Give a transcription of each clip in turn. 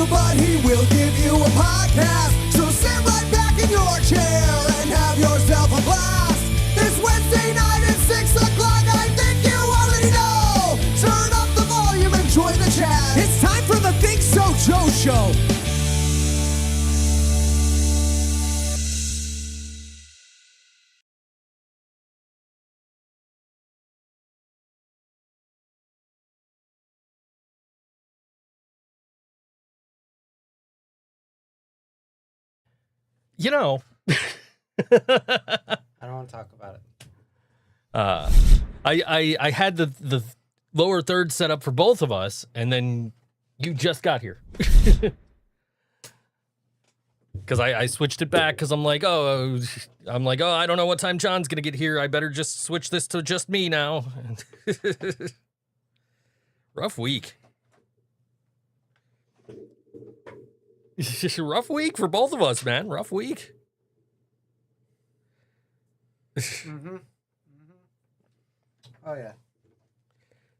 you, but he will give you a podcast. So sit right back in your chair and have yourself a blast. This Wednesday night at 6 o'clock, I think you already know. Turn up the volume and join the chat. It's time for the Think So Joe Show. You know, I don't want to talk about it. I had the lower third set up for both of us, and then you just got here. Because I switched it back because I'm like, oh, I don't know what time John's going to get here. I better just switch this to just me now. Rough week. Rough week for both of us, man. Rough week. Oh yeah.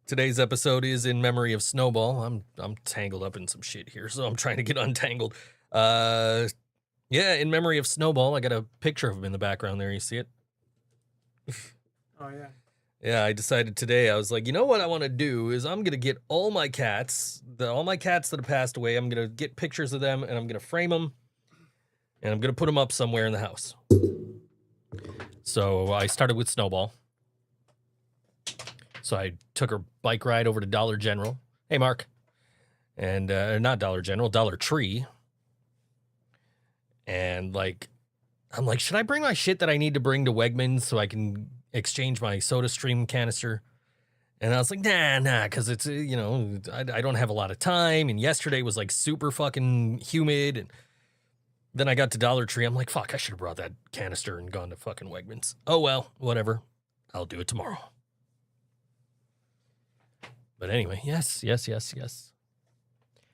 Today's episode is in memory of Snowball. I'm tangled up in some shit here, so I'm trying to get untangled. Yeah, in memory of Snowball. I got a picture of him in the background there. You see it? Oh yeah. Yeah, I decided today, I was like, you know what I want to do is I'm going to get all my cats that have passed away, I'm going to get pictures of them, and I'm going to frame them, and I'm going to put them up somewhere in the house. So I started with Snowball. So I took her bike ride over to Dollar General. Hey, Mark. And, not Dollar General, Dollar Tree. And, I'm like, should I bring my shit that I need to bring to Wegmans so I can exchange my SodaStream canister? And I was like, nah, because it's, I don't have a lot of time. And yesterday was, super fucking humid. And then I got to Dollar Tree. I'm like, fuck, I should have brought that canister and gone to fucking Wegmans. Oh, well, whatever. I'll do it tomorrow. But anyway, yes.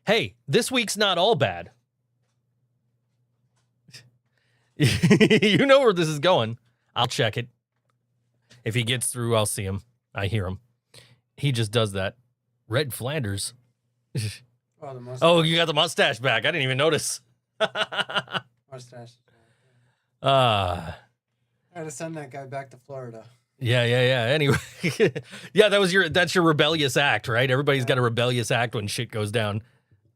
Hey, this week's not all bad. You know where this is going. I'll check it. If he gets through, I'll see him. I hear him. He just does that. Red Flanders. Oh, the mustache. Oh, you got the mustache back. I didn't even notice. Mustache. I I had to send that guy back to Florida. Yeah. Anyway, yeah, that's your rebellious act, right? Everybody's got a rebellious act when shit goes down.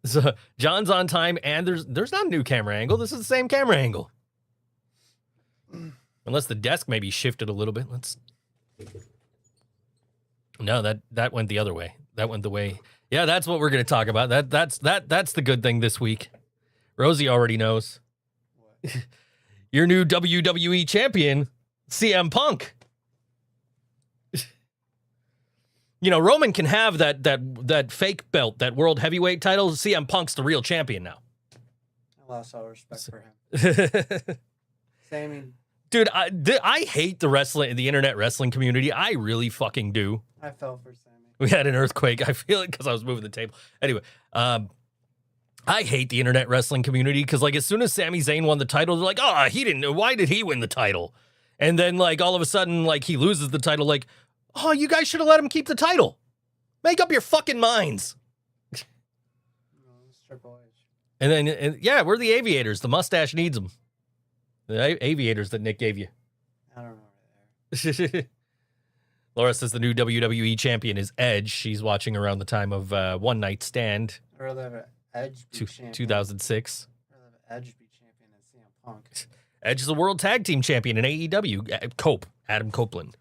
So John's on time, and there's not a new camera angle. This is the same camera angle. Unless the desk maybe shifted a little bit. No, that went the other way. That went the way. Yeah, that's what we're going to talk about. That's the good thing this week. Rosie already knows. What? Your new WWE champion, CM Punk. Roman can have that fake belt, that world heavyweight title. CM Punk's the real champion now. I lost all respect for him. Sammy. Dude, I hate the internet wrestling community. I really fucking do. I fell for Sammy. We had an earthquake. I feel it because I was moving the table. Anyway, I hate the internet wrestling community because, as soon as Sami Zayn won the title, they're like, oh, he didn't know. Why did he win the title? And then, all of a sudden, he loses the title. Oh, you guys should have let him keep the title. Make up your fucking minds. No, it's Triple H. And then, we're the aviators. The mustache needs them. The aviators that Nick gave you. I don't know. Laura says the new WWE champion is Edge. She's watching around the time of One Night Stand. I'd rather have an Edge be champion. 2006. I'd rather have Edge be champion than CM Punk. Edge is the world tag team champion in AEW. Adam Copeland.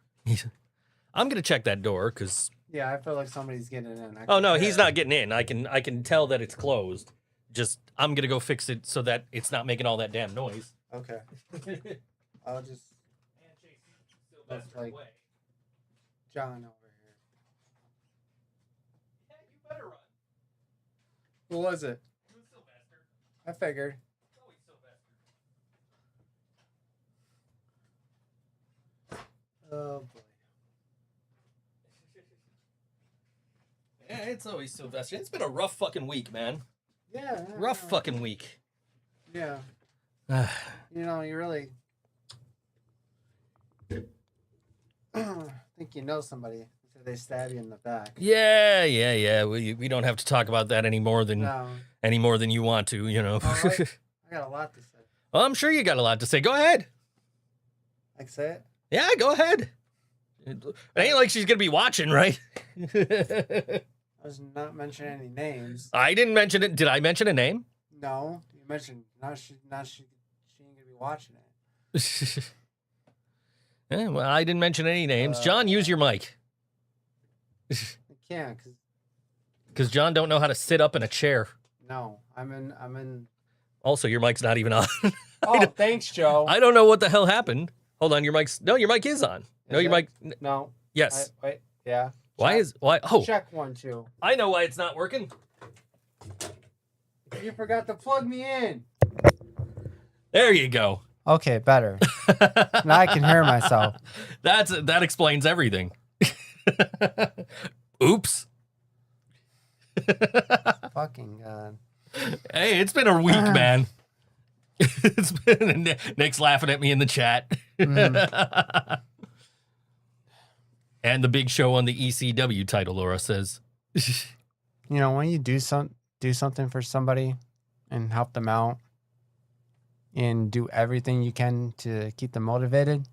I'm going to check that door because... Yeah, I feel like somebody's getting in. Oh, no, he's not getting in. I can tell that it's closed. Just, I'm going to go fix it so that it's not making all that damn noise. Okay. I'll just... That's like John over here. Yeah, you better run. Who was it? It was Sylvester. I figured. It's always Sylvester. Oh, boy. Yeah, it's always Sylvester. It's been a rough fucking week, man. Yeah. Rough fucking week. Yeah. You really... I think you know somebody. They stab you in the back. Yeah. We don't have to talk about that any more than you want to, you know. All right. I got a lot to say. Well, I'm sure you got a lot to say. Go ahead. I can say it? Yeah, go ahead. It ain't like she's gonna be watching, right? I was not mentioning any names. I didn't mention it. Did I mention a name? No, you mentioned she ain't gonna be watching it. Yeah, well, I didn't mention any names. John, use your mic. I can't Because John don't know how to sit up in a chair. No, I'm in. Also, your mic's not even on. Oh, thanks, Joe. I don't know what the hell happened. Hold on, your mic is on. No, your mic. No. Yes. Wait. Yeah. Why? Oh, Check 1, 2. I know why it's not working. You forgot to plug me in. There you go. Okay, better. Now I can hear myself. That explains everything. Oops. Fucking God. Hey, it's been a week, man. It's been Nick's laughing at me in the chat. And the big show on the ECW title, Laura says. You know, when you do something for somebody and help them out and do everything you can to keep them motivated,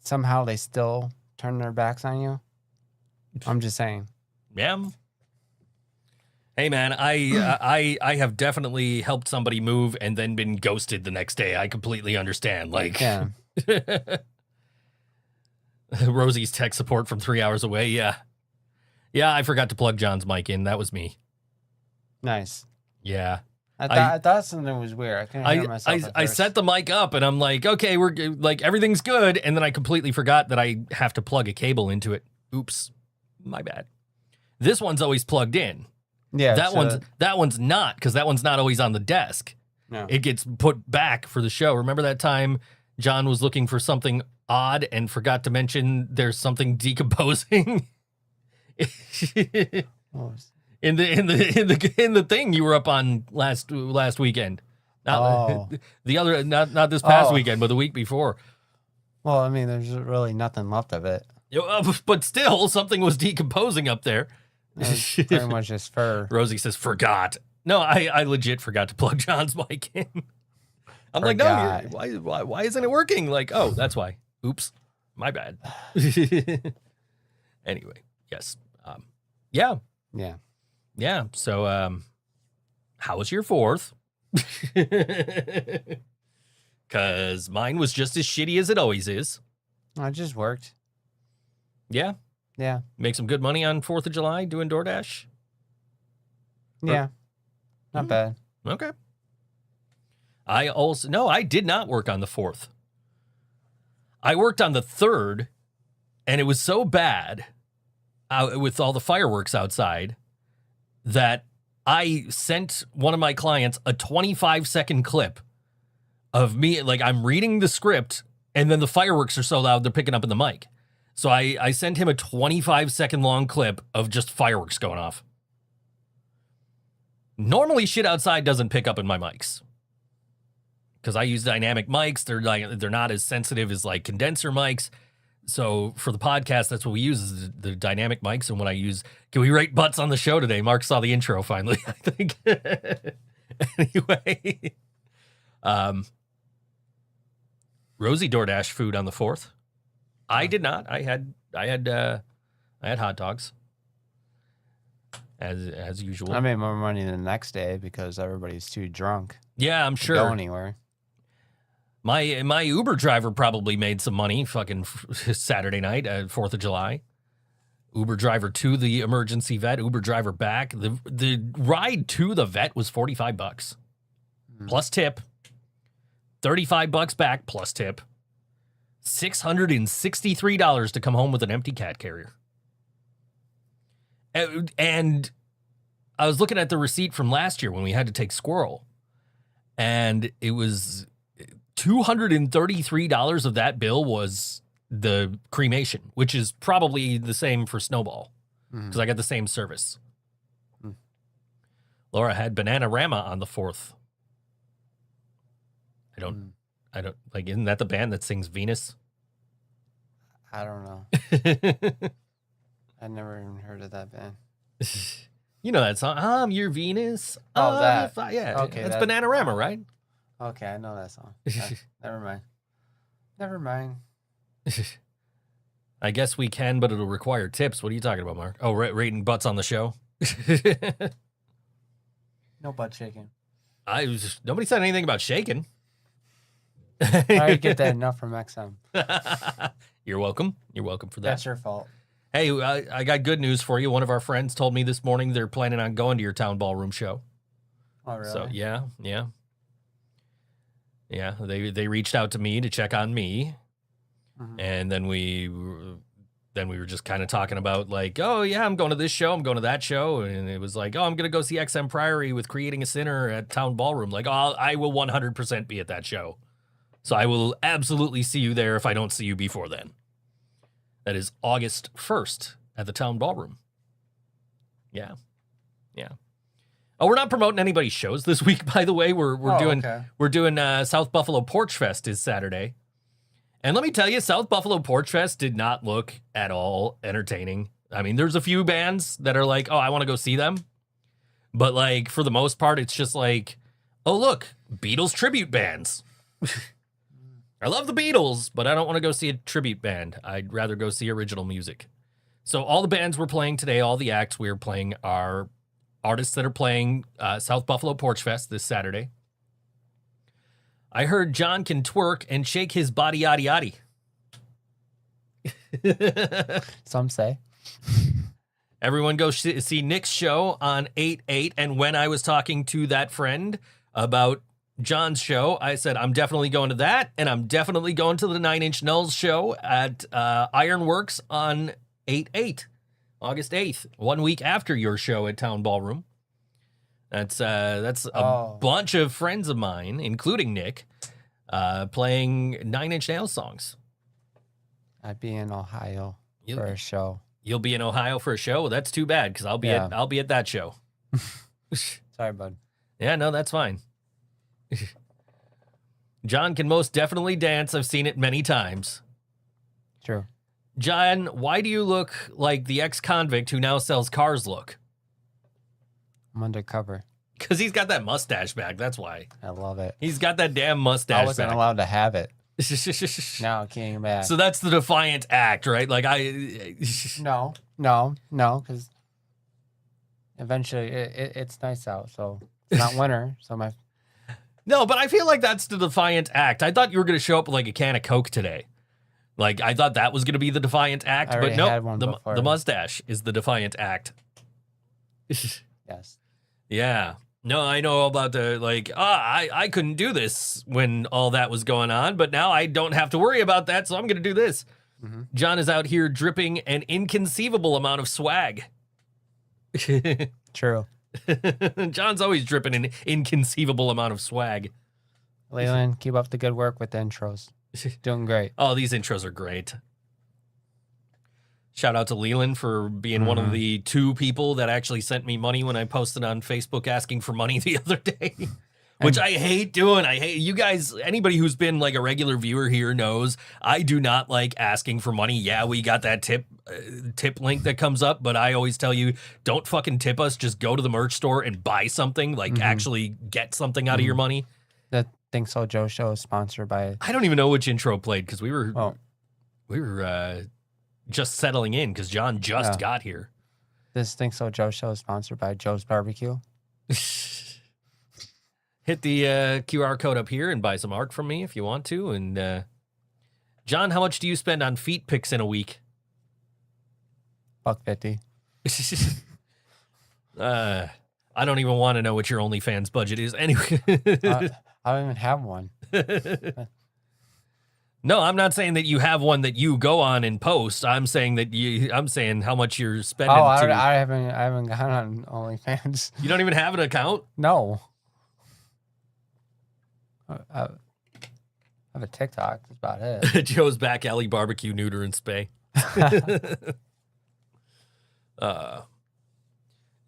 somehow they still turn their backs on you. I'm just saying. Yeah. Hey, man, I have definitely helped somebody move and then been ghosted the next day. I completely understand. Like, Yeah. Rosie's tech support from 3 hours away. Yeah. Yeah, I forgot to plug John's mic in. That was me. Nice. Yeah. I thought something was weird. I couldn't hear myself. I set the mic up and I'm like, okay, we're like, everything's good. And then I completely forgot that I have to plug a cable into it. Oops. My bad. This one's always plugged in. Yeah. That one's not, because that one's not always on the desk. No. It gets put back for the show. Remember that time John was looking for something odd and forgot to mention there's something decomposing? in the thing you were up on last weekend. Not this past weekend, but the week before. Well, I mean, there's really nothing left of it. But still, something was decomposing up there. It was pretty much just fur. Rosie says, forgot. No, I legit forgot to plug John's mic in. I'm like, no, why isn't it working? Like, oh, that's why. Oops, my bad. Anyway, yes. Yeah. So, how was your 4th? Because mine was just as shitty as it always is. I just worked. Yeah. Make some good money on 4th of July doing DoorDash? Yeah. Not bad. Okay. I did not work on the 4th. I worked on the 3rd, and it was so bad with all the fireworks outside that I sent one of my clients a 25-second clip of me, like I'm reading the script, and then the fireworks are so loud they're picking up in the mic. So I sent him a 25-second long clip of just fireworks going off. Normally, shit outside doesn't pick up in my mics because I use dynamic mics. They're not as sensitive as like condenser mics. So for the podcast, that's what we use is the dynamic mics. And when I use, can we rate butts on the show today? Mark saw the intro finally, I think. Anyway, Rosie DoorDash food on the 4th. I did not. I had hot dogs as usual. I made more money the next day because everybody's too drunk. Yeah, I'm sure. To go anywhere. My Uber driver probably made some money fucking Saturday night at 4th of July. Uber driver to the emergency vet, Uber driver back. The ride to the vet was $45 plus tip. $35 back plus tip. $663 to come home with an empty cat carrier. And I was looking at the receipt from last year when we had to take Squirrel, and it was $233 of that bill was the cremation, which is probably the same for Snowball because I got the same service. Laura had Bananarama on the 4th. I don't like, isn't that the band that sings Venus? I don't know. I never even heard of that band. You know that song? I'm your Venus. Oh, that. Yeah. Okay, That's that- Bananarama, right? Okay, I know that song. Never mind. Never mind. I guess we can, but it'll require tips. What are you talking about, Mark? Oh, rating butts on the show? No butt shaking. Nobody said anything about shaking. I get that enough from XM. You're welcome. You're welcome for that. That's your fault. Hey, I got good news for you. One of our friends told me this morning they're planning on going to your town ballroom show. Oh, really? So yeah. They reached out to me to check on me, and then we were just kind of talking about like, oh yeah, I'm going to this show, I'm going to that show, and it was like, oh, I'm gonna go see XM Priory with Creating a Sinner at Town Ballroom. Like, oh, I will 100% be at that show, so I will absolutely see you there if I don't see you before then. That is August 1st at the Town Ballroom. Yeah. Oh, we're not promoting anybody's shows this week, by the way. We're doing South Buffalo Porchfest is Saturday. And let me tell you, South Buffalo Porchfest did not look at all entertaining. I mean, there's a few bands that are like, oh, I want to go see them. But like, for the most part, it's just like, oh, look, Beatles tribute bands. I love the Beatles, but I don't want to go see a tribute band. I'd rather go see original music. So all the bands we're playing today, all the acts we're playing are artists that are playing South Buffalo Porchfest this Saturday. I heard John can twerk and shake his body yaddy yaddy. Some say. Everyone go see Nick's show on 8/8. And when I was talking to that friend about John's show, I said, I'm definitely going to that. And I'm definitely going to the 9 Inch Nails show at Ironworks on 8/8, August 8th, 1 week after your show at Town Ballroom. That's a bunch of friends of mine, including Nick, playing 9 Inch Nails songs. I'd be in Ohio for a show. You'll be in Ohio for a show? Well, that's too bad, because I'll be at that show. Sorry, bud. Yeah, no, that's fine. John can most definitely dance. I've seen it many times. True. John, why do you look like the ex-convict who now sells cars look? I'm undercover. Because he's got that mustache back. That's why. I love it. He's got that damn mustache I wasn't back. allowed to have it. Now I can't back. So that's the defiant act, right? Like No, because eventually it's nice out, so it's not winter. So No, but I feel like that's the defiant act. I thought you were going to show up with like a can of Coke today. Like, I thought that was going to be the defiant act, but no, the mustache is the defiant act. Yes. Yeah. No, I know about the, like, I couldn't do this when all that was going on, but now I don't have to worry about that, so I'm going to do this. Mm-hmm. John is out here dripping an inconceivable amount of swag. True. John's always dripping an inconceivable amount of swag. Leland, keep up the good work with the intros. Doing great. Oh, these intros are great. Shout out to Leland for being one of the 2 people that actually sent me money when I posted on Facebook asking for money the other day, which I hate doing. I hate you guys. Anybody who's been like a regular viewer here knows I do not like asking for money. Yeah, we got that tip link that comes up, but I always tell you, don't fucking tip us. Just go to the merch store and buy something, like actually get something out of your money. The Think So Joe show is sponsored by... I don't even know which intro played because we were just settling in because John just got here. This Think So Joe show is sponsored by Joe's Barbecue. Hit the QR code up here and buy some art from me if you want to. And John, how much do you spend on feet pics in a week? $1.50. I don't even want to know what your OnlyFans budget is anyway. I don't even have one. No, I'm not saying that you have one that you go on and post. I'm saying how much you're spending. Oh, I haven't gone on OnlyFans. You don't even have an account? No. I have a TikTok. That's about it. Joe's Back Alley Barbecue, Neuter and Spay.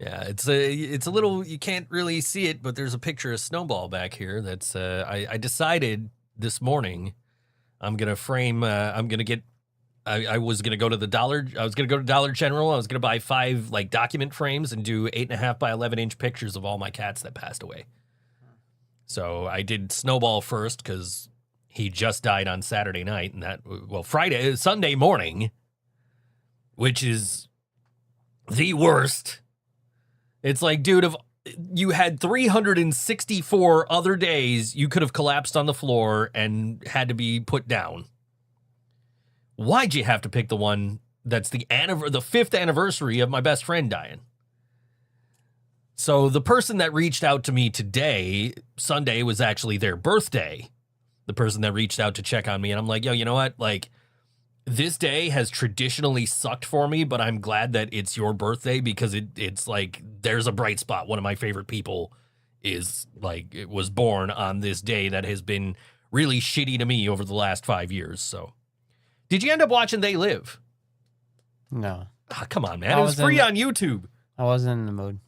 Yeah, it's a little, you can't really see it, but there's a picture of Snowball back here. That's I decided this morning I'm gonna frame. I'm gonna get I was gonna go to Dollar General. I was gonna buy 5 like document frames and do 8.5 by 11-inch pictures of all my cats that passed away. So I did Snowball first because he just died on Saturday night, and Sunday morning, which is the worst. It's like, dude, you had 364 other days you could have collapsed on the floor and had to be put down. Why'd you have to pick the one that's the 5th anniversary of my best friend dying? So the person that reached out to me today, Sunday, was actually their birthday. The person that reached out to check on me. And I'm like, yo, you know what? Like, this day has traditionally sucked for me, but I'm glad that it's your birthday because it's like there's a bright spot. One of my favorite people was born on this day that has been really shitty to me over the last 5 years. So, did you end up watching They Live? No. Oh, come on, man. It was free on YouTube. I wasn't in the mood.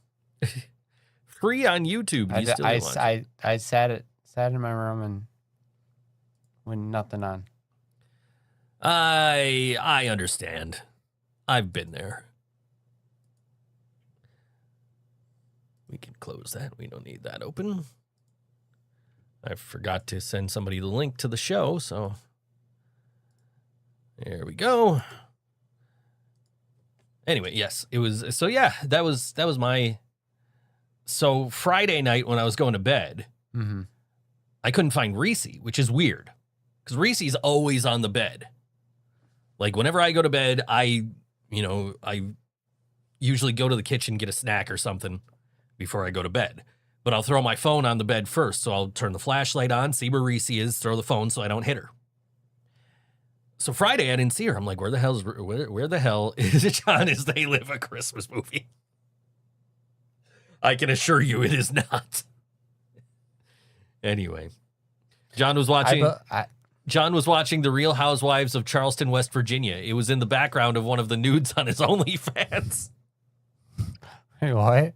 Free on YouTube. I sat in my room and with nothing on. I understand. I've been there. We can close that. We don't need that open. I forgot to send somebody the link to the show, so there we go. Anyway, yes, it was. So yeah, that was my. So Friday night when I was going to bed, I couldn't find Reese, which is weird because Reese's always on the bed. Like whenever I go to bed, I usually go to the kitchen, get a snack or something before I go to bed. But I'll throw my phone on the bed first. So I'll turn the flashlight on, see where Reese is, throw the phone so I don't hit her. So Friday, I didn't see her. I'm like, where the hell is John as They Live, a Christmas movie? I can assure you it is not. Anyway, John was watching The Real Housewives of Charleston, West Virginia. It was in the background of one of the nudes on his OnlyFans. Hey, what?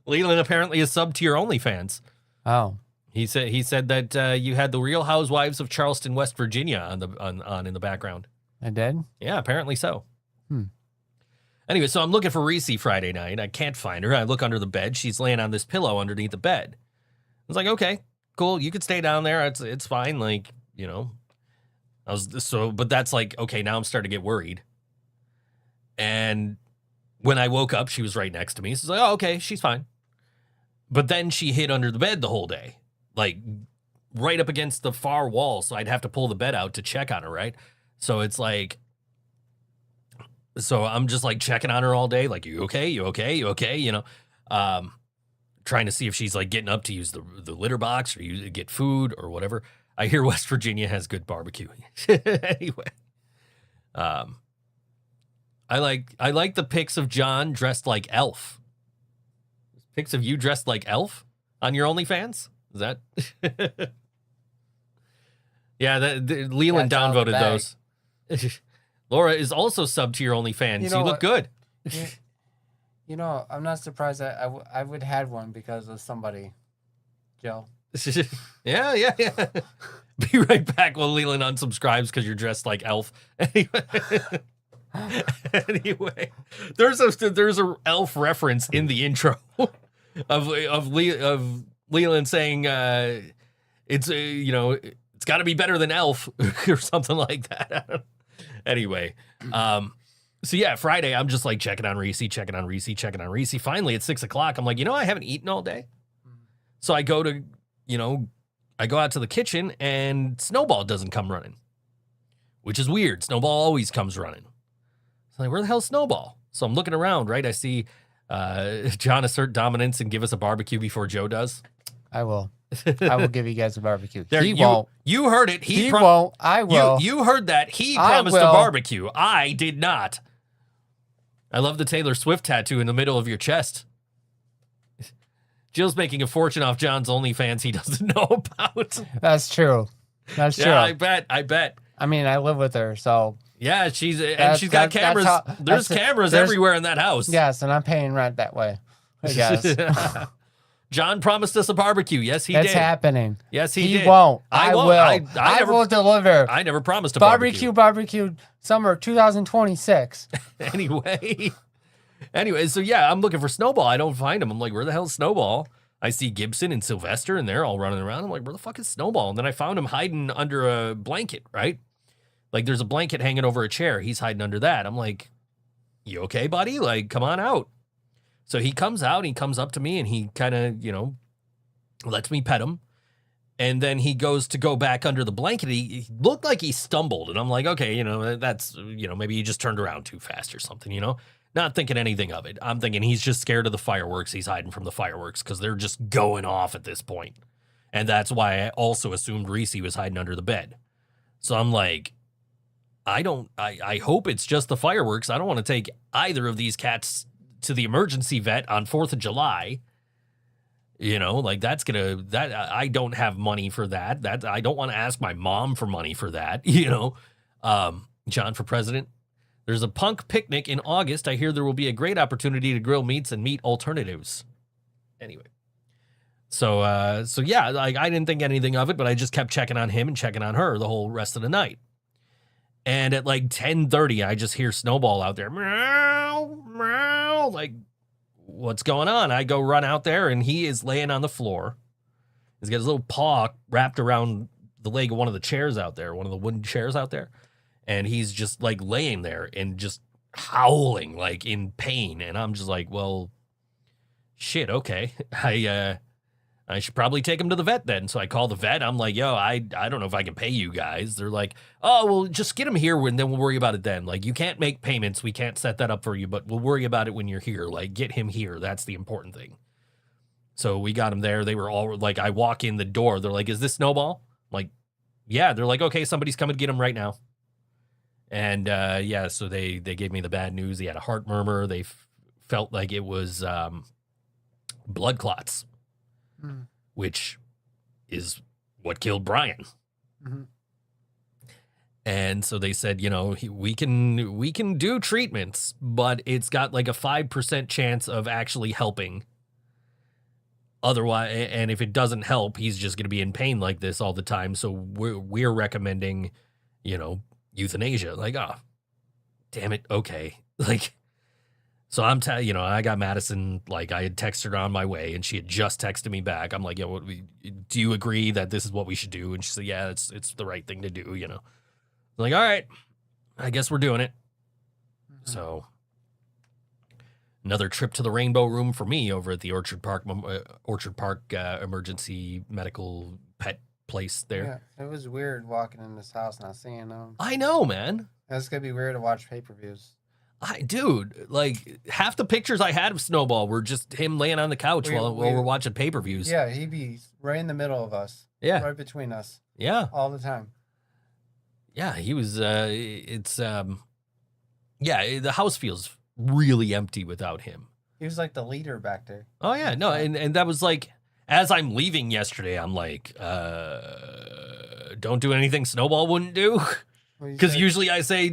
Leland apparently is subbed to your OnlyFans. Oh. He said that you had The Real Housewives of Charleston, West Virginia on in the background. I did? Yeah, apparently so. Anyway, so I'm looking for Reese Friday night. I can't find her. I look under the bed. She's laying on this pillow underneath the bed. I was like, okay, cool. You could stay down there. It's fine. Like, but that's like, okay, now I'm starting to get worried. And when I woke up, she was right next to me. So I was like, oh, okay, she's fine. But then she hid under the bed the whole day, like right up against the far wall. So I'd have to pull the bed out to check on her, right? So it's like, so I'm just like checking on her all day. Like, you okay? You okay? You okay? Trying to see if she's like getting up to use the litter box or get food or whatever. I hear West Virginia has good barbecue. Anyway, I like the pics of John dressed like Elf. Pics of you dressed like Elf on your OnlyFans? Is that? Yeah, Leland downvoted those. Laura is also subbed to your OnlyFans. You look good. I'm not surprised that I would have one because of somebody, Joe. Yeah. Be right back while Leland unsubscribes because you're dressed like Elf. Anyway, there's a Elf reference in the intro of Leland saying it's got to be better than Elf or something like that. Anyway, so yeah, Friday I'm just like checking on Reese. Finally at 6 o'clock, I'm like, I haven't eaten all day. So I go out to the kitchen and Snowball doesn't come running, which is weird. Snowball always comes running. So I'm like, where the hell's Snowball? So I'm looking around, right? I see John assert dominance and give us a barbecue before Joe does. I will. I will give you guys a barbecue. He won't. You heard it. He won't. I will. You heard that. He promised a barbecue. I did not. I love the Taylor Swift tattoo in the middle of your chest. Jill's making a fortune off John's OnlyFans he doesn't know about. That's true. Yeah, I bet. I mean, I live with her, so. Yeah, she's got cameras. There's cameras everywhere in that house. Yes, and I'm paying rent that way, I guess. John promised us a barbecue. Yes, he It's did. happening. Yes, he did. won't. I I won't. will. I I never, will deliver. I never promised a barbecue. Barbecue, summer 2026. Anyway, so yeah, I'm looking for Snowball. I don't find him. I'm like, where the hell's Snowball? I see Gibson and Sylvester, and they're all running around. I'm like, where the fuck is Snowball? And then I found him hiding under a blanket, right? Like, there's a blanket hanging over a chair. He's hiding under that. I'm like, you okay, buddy? Like, come on out. So he comes out, he comes up to me, and he kind of, lets me pet him. And then he goes to go back under the blanket. He looked like he stumbled. And I'm like, okay, that's, maybe he just turned around too fast or something, Not thinking anything of it. I'm thinking he's just scared of the fireworks. He's hiding from the fireworks because they're just going off at this point. And that's why I also assumed Reese was hiding under the bed. So I'm like, I hope it's just the fireworks. I don't want to take either of these cats to the emergency vet on 4th of July. I don't have money for that. I don't want to ask my mom for money for that, John for president. There's a punk picnic in August. I hear there will be a great opportunity to grill meats and meat alternatives. Anyway. So yeah, like I didn't think anything of it, but I just kept checking on him and checking on her the whole rest of the night. And at like 10:30, I just hear Snowball out there. Meow, meow. Like, what's going on? I go run out there, and he is laying on the floor. He's got his little paw wrapped around the leg of one of the chairs out there, one of the wooden chairs out there. And he's just like laying there and just howling like in pain. And I'm just like, well, shit, okay. I should probably take him to the vet then. So I call the vet. I'm like, yo, I don't know if I can pay you guys. They're like, oh, well, just get him here and then we'll worry about it then. Like, you can't make payments. We can't set that up for you, but we'll worry about it when you're here. Like, get him here. That's the important thing. So we got him there. They were all like, I walk in the door. They're like, is this Snowball? I'm like, yeah. They're like, okay, somebody's coming to get him right now. And yeah, so they gave me the bad news. He had a heart murmur. They felt like it was blood clots. Which is what killed Brian. Mm-hmm. And so they said, we can do treatments, but it's got like a 5% chance of actually helping. Otherwise, and if it doesn't help, he's just going to be in pain like this all the time. So we're recommending, euthanasia. Like, oh, damn it. Okay. Like, so I'm I got Madison, like I had texted her on my way and she had just texted me back. I'm like, yeah, do you agree that this is what we should do? And she said, yeah, it's the right thing to do, I'm like, all right, I guess we're doing it. Mm-hmm. So another trip to the Rainbow Room for me over at the Orchard Park emergency medical pet place there. Yeah, it was weird walking in this house not seeing them. I know, man. It's going to be weird to watch pay-per-views. Dude, like half the pictures I had of Snowball were just him laying on the couch while we're watching pay-per-views. Yeah, he'd be right in the middle of us. Yeah. Right between us. Yeah. All the time. Yeah, he was, the house feels really empty without him. He was like the leader back there. Oh, yeah, no, and that was like, as I'm leaving yesterday, I'm like, don't do anything Snowball wouldn't do. Because usually I say,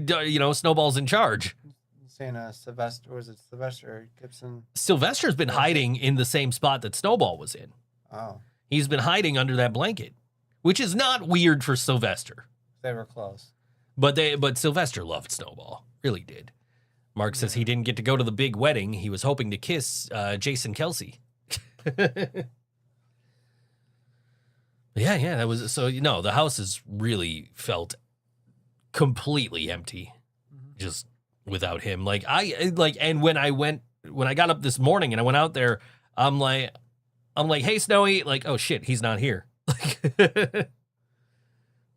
Snowball's in charge. Saying Sylvester, was it Sylvester or Gibson? Sylvester's been hiding in the same spot that Snowball was in. Oh. He's been hiding under that blanket, which is not weird for Sylvester. They were close. But Sylvester loved Snowball. Really did. Mark says he didn't get to go to the big wedding. He was hoping to kiss Jason Kelsey. Yeah, that was so. The house has really felt completely empty, just without him. And when I got up this morning and I went out there, I'm like, hey, Snowy, like, oh shit, he's not here.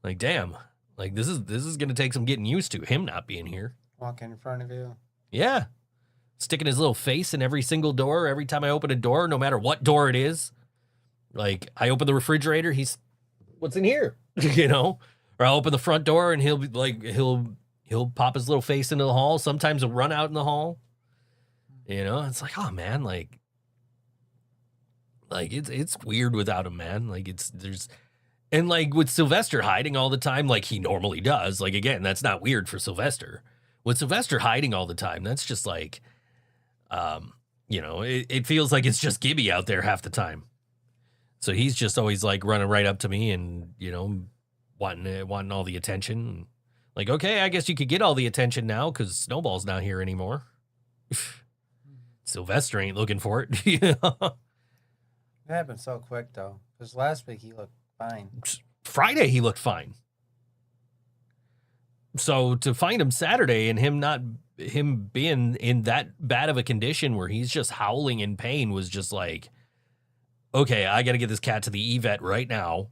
Like, damn, like this is gonna take some getting used to, him not being here. Walking in front of you. Yeah. Sticking his little face in every single door, every time I open a door, no matter what door it is. Like, I open the refrigerator, he's, what's in here? Or I'll open the front door and he'll be like, he'll pop his little face into the hall. Sometimes he'll run out in the hall. It's like, oh man, like it's weird without him, man. Like and like with Sylvester hiding all the time, like he normally does. Like, again, that's not weird for Sylvester. With Sylvester hiding all the time, that's just like, it feels like it's just Gibby out there half the time. So he's just always like running right up to me and, you know, wanting all the attention. Like, okay, I guess you could get all the attention now because Snowball's not here anymore. Sylvester ain't looking for it. You know? It happened so quick though, because last week he looked fine. Friday he looked fine. So to find him Saturday and him being in that bad of a condition where he's just howling in pain was just like, okay, I got to get this cat to the vet right now,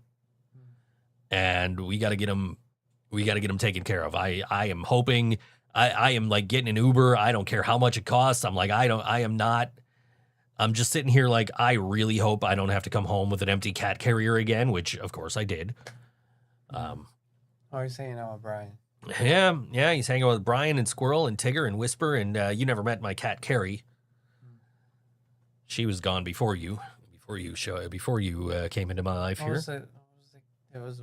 and we got to get him taken care of. I am hoping I am like getting an Uber. I don't care how much it costs. I'm like, I'm just sitting here like, I really hope I don't have to come home with an empty cat carrier again, which of course I did. He's hanging out with Brian. Yeah, he's hanging out with Brian and Squirrel and Tigger and Whisper, and you never met my cat Carrie. She was gone before you came into my life here. It was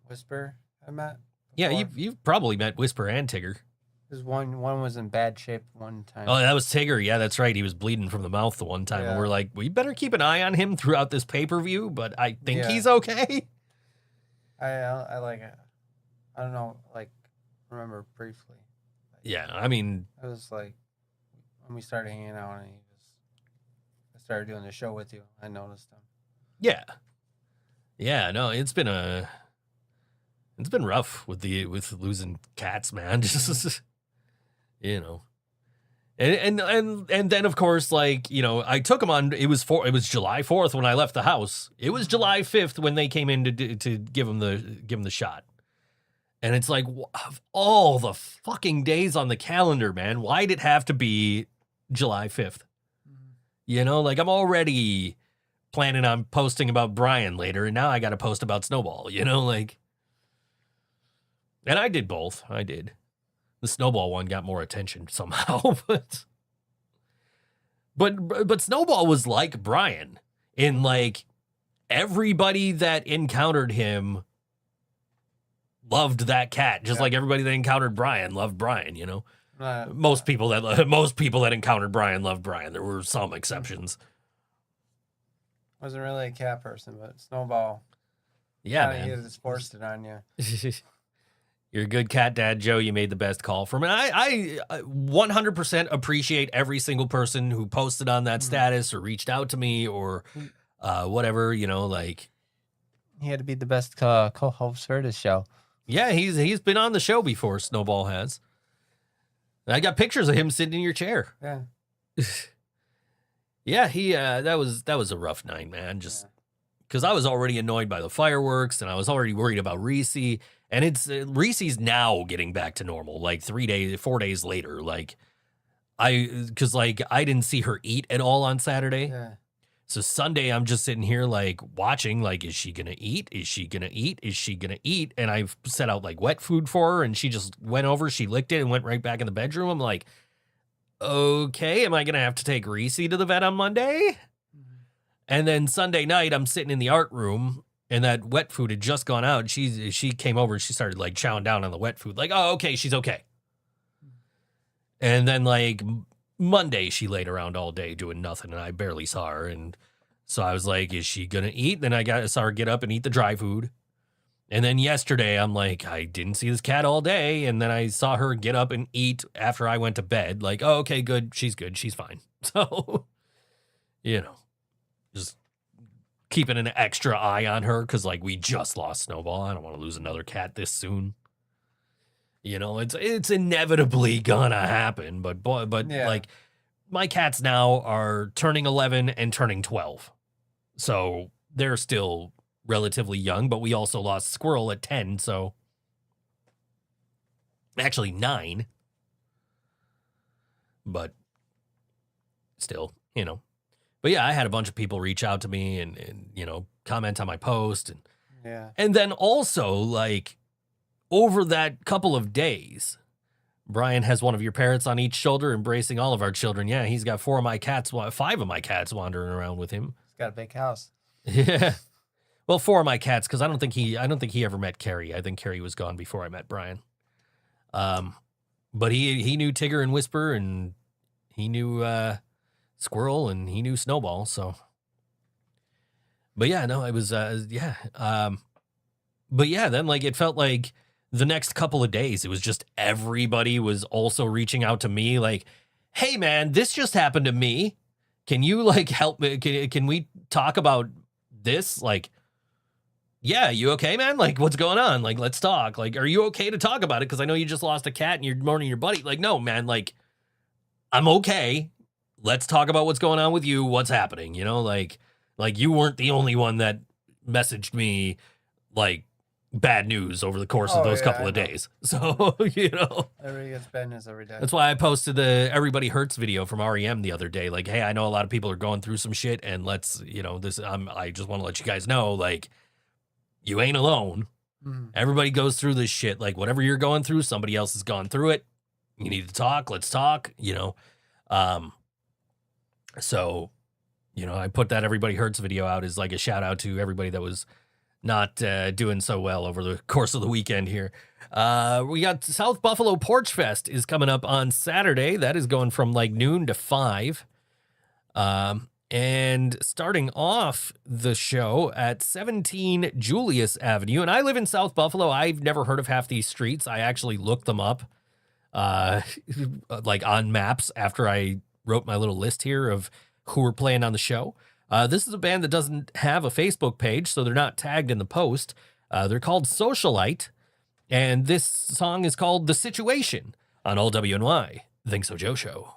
Whisper I met. Yeah, you've probably met Whisper and Tigger. Because one was in bad shape one time. Oh, that was Tigger. Yeah, that's right. He was bleeding from the mouth the one time, and we're like, we better keep an eye on him throughout this pay-per-view. But I think he's okay. I like it. I don't know, like, remember briefly. Yeah, I mean, it was like when we started hanging out and I started doing the show with you. I noticed him. Yeah. No, it's been rough with losing cats, man. Just you know, and then of course, like, you know, I took him on. It was July 4th when I left the house. It was July 5th when they came in to give him the shot. And it's like, of all the fucking days on the calendar, man, why'd it have to be July 5th? You know, like, I'm already planning on posting about Brian later, and now I got to post about Snowball, you know, like. And I did both. I did. The Snowball one got more attention somehow, but Snowball was like Brian in, like, everybody that encountered him loved that cat, just like everybody that encountered Brian loved Brian, you know. Most people that encountered Brian loved Brian. There were some exceptions. Wasn't really a cat person, but Snowball. Yeah, man. He just forced it on you. You're a good cat dad, Joe. You made the best call for me. I 100% appreciate every single person who posted on that status or reached out to me or whatever, you know, like. He had to be the best co-host for this show. Yeah, he's been on the show before, Snowball has. I got pictures of him sitting in your chair. Yeah. Yeah, he that was a rough night, man. Just because I was already annoyed by the fireworks and I was already worried about Reese. And it's Reese's now getting back to normal, like 4 days later. Like because I didn't see her eat at all on Saturday. Yeah. So Sunday, I'm just sitting here like watching, like, is she going to eat? Is she going to eat? Is she going to eat? And I've set out like wet food for her and she just went over, she licked it and went right back in the bedroom. I'm like, okay, am I going to have to take Reese to the vet on Monday? And then Sunday night, I'm sitting in the art room and that wet food had just gone out. She came over and she started like chowing down on the wet food. Like, oh, okay, she's okay. And then like Monday, she laid around all day doing nothing, and I barely saw her. And so I was like, is she going to eat? Then I saw her get up and eat the dry food. And then yesterday, I'm like, I didn't see this cat all day. And then I saw her get up and eat after I went to bed. Like, oh, okay, good. She's fine. So, you know, just keeping an extra eye on her because, like, we just lost Snowball. I don't want to lose another cat this soon. You know, it's inevitably gonna happen, but like my cats now are turning 11 and turning 12. So they're still relatively young, but we also lost Squirrel at 10, so actually 9. But still, you know. But yeah, I had a bunch of people reach out to me and you know, comment on my post and then also like over that couple of days, Brian has one of your parrots on each shoulder, embracing all of our children. Yeah, he's got 5 of my cats wandering around with him. He's got a big house. Yeah, well, 4 of my cats because I don't think he ever met Carrie. I think Carrie was gone before I met Brian. But he knew Tigger and Whisper, and he knew Squirrel, and he knew Snowball. So, But yeah, no, it was, yeah. But yeah, then like it felt like the next couple of days, it was just everybody was also reaching out to me like, hey man, this just happened to me. Can you like help me? Can we talk about this? Like, yeah, you okay, man? Like, what's going on? Like, let's talk. Like, are you okay to talk about it? Because I know you just lost a cat and you're mourning your buddy. Like, no, man, like, I'm okay. Let's talk about what's going on with you. What's happening? You know, like you weren't the only one that messaged me like bad news over the course of those couple of days. So, you know, Everybody gets bad news every day. that's why I posted the Everybody Hurts video from REM the other day. Like, hey, I know a lot of people are going through some shit, and let's, you know, I just want to let you guys know, like, you ain't alone. Everybody goes through this shit. Like, whatever you're going through, somebody else has gone through it. You need to talk. Let's talk, you know. So, you know, I put that Everybody Hurts video out as like a shout out to everybody that was not doing so well over the course of the weekend here. We got South Buffalo Porchfest is coming up on Saturday. That is going from like noon to 5. And starting off the show at 17 Julius Avenue. And I live in South Buffalo. I've never heard of half these streets. I actually looked them up like on maps after I wrote my little list here of who were playing on the show. This is a band that doesn't have a Facebook page, so they're not tagged in the post. They're called Socialite, and this song is called The Situation on All WNY, Think So Joe Show.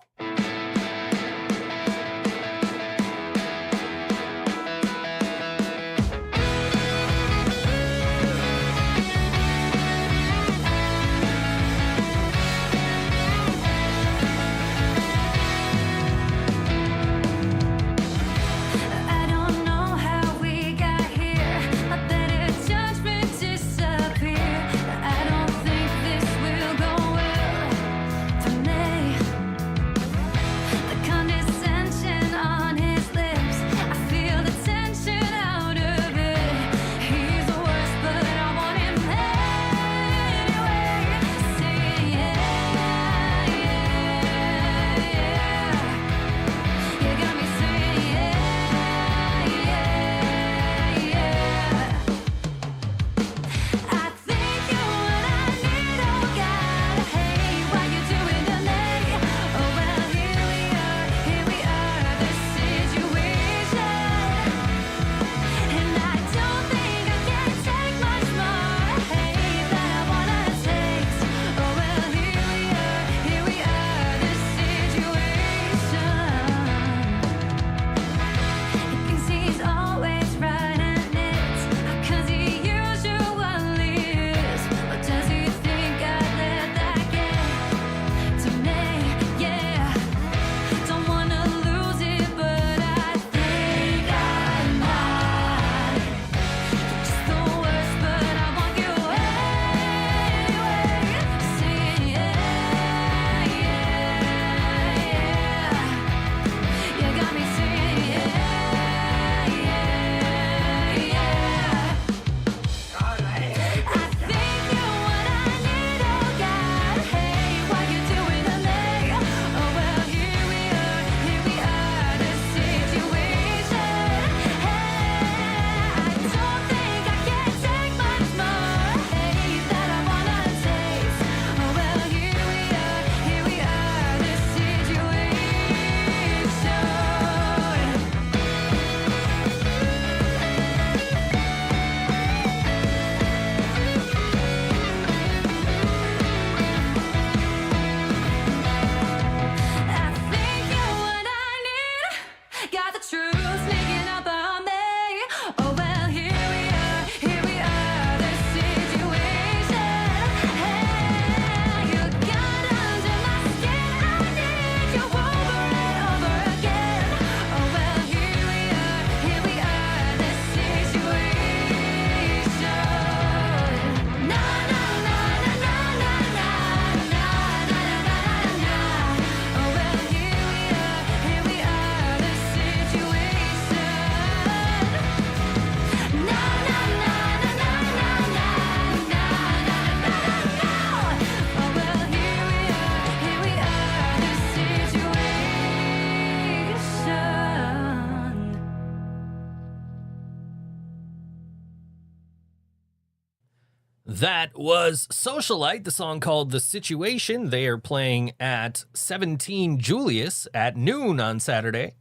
That was Socialite, the song called The Situation. They are playing at 17 Julius at noon on Saturday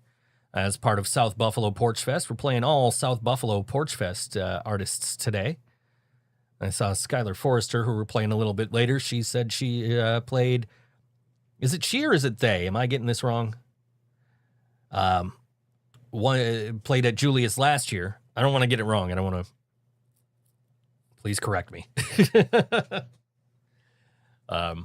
as part of South Buffalo Porchfest. We're playing all South Buffalo Porchfest artists today. I saw Skylar Forrester, who we're playing a little bit later. She said she played... Is it she or is it they? Am I getting this wrong? One played at Julius last year. I don't want to get it wrong. I don't want to... Please correct me. So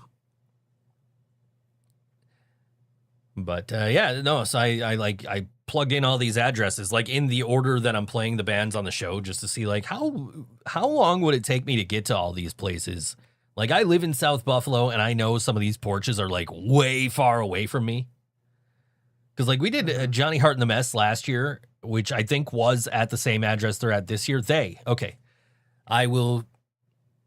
I plugged in all these addresses like in the order that I'm playing the bands on the show just to see like how long would it take me to get to all these places. Like I live in South Buffalo and I know some of these porches are like way far away from me. Because like we did Johnny Hart and the Mess last year, which I think was at the same address they're at this year. Okay. I will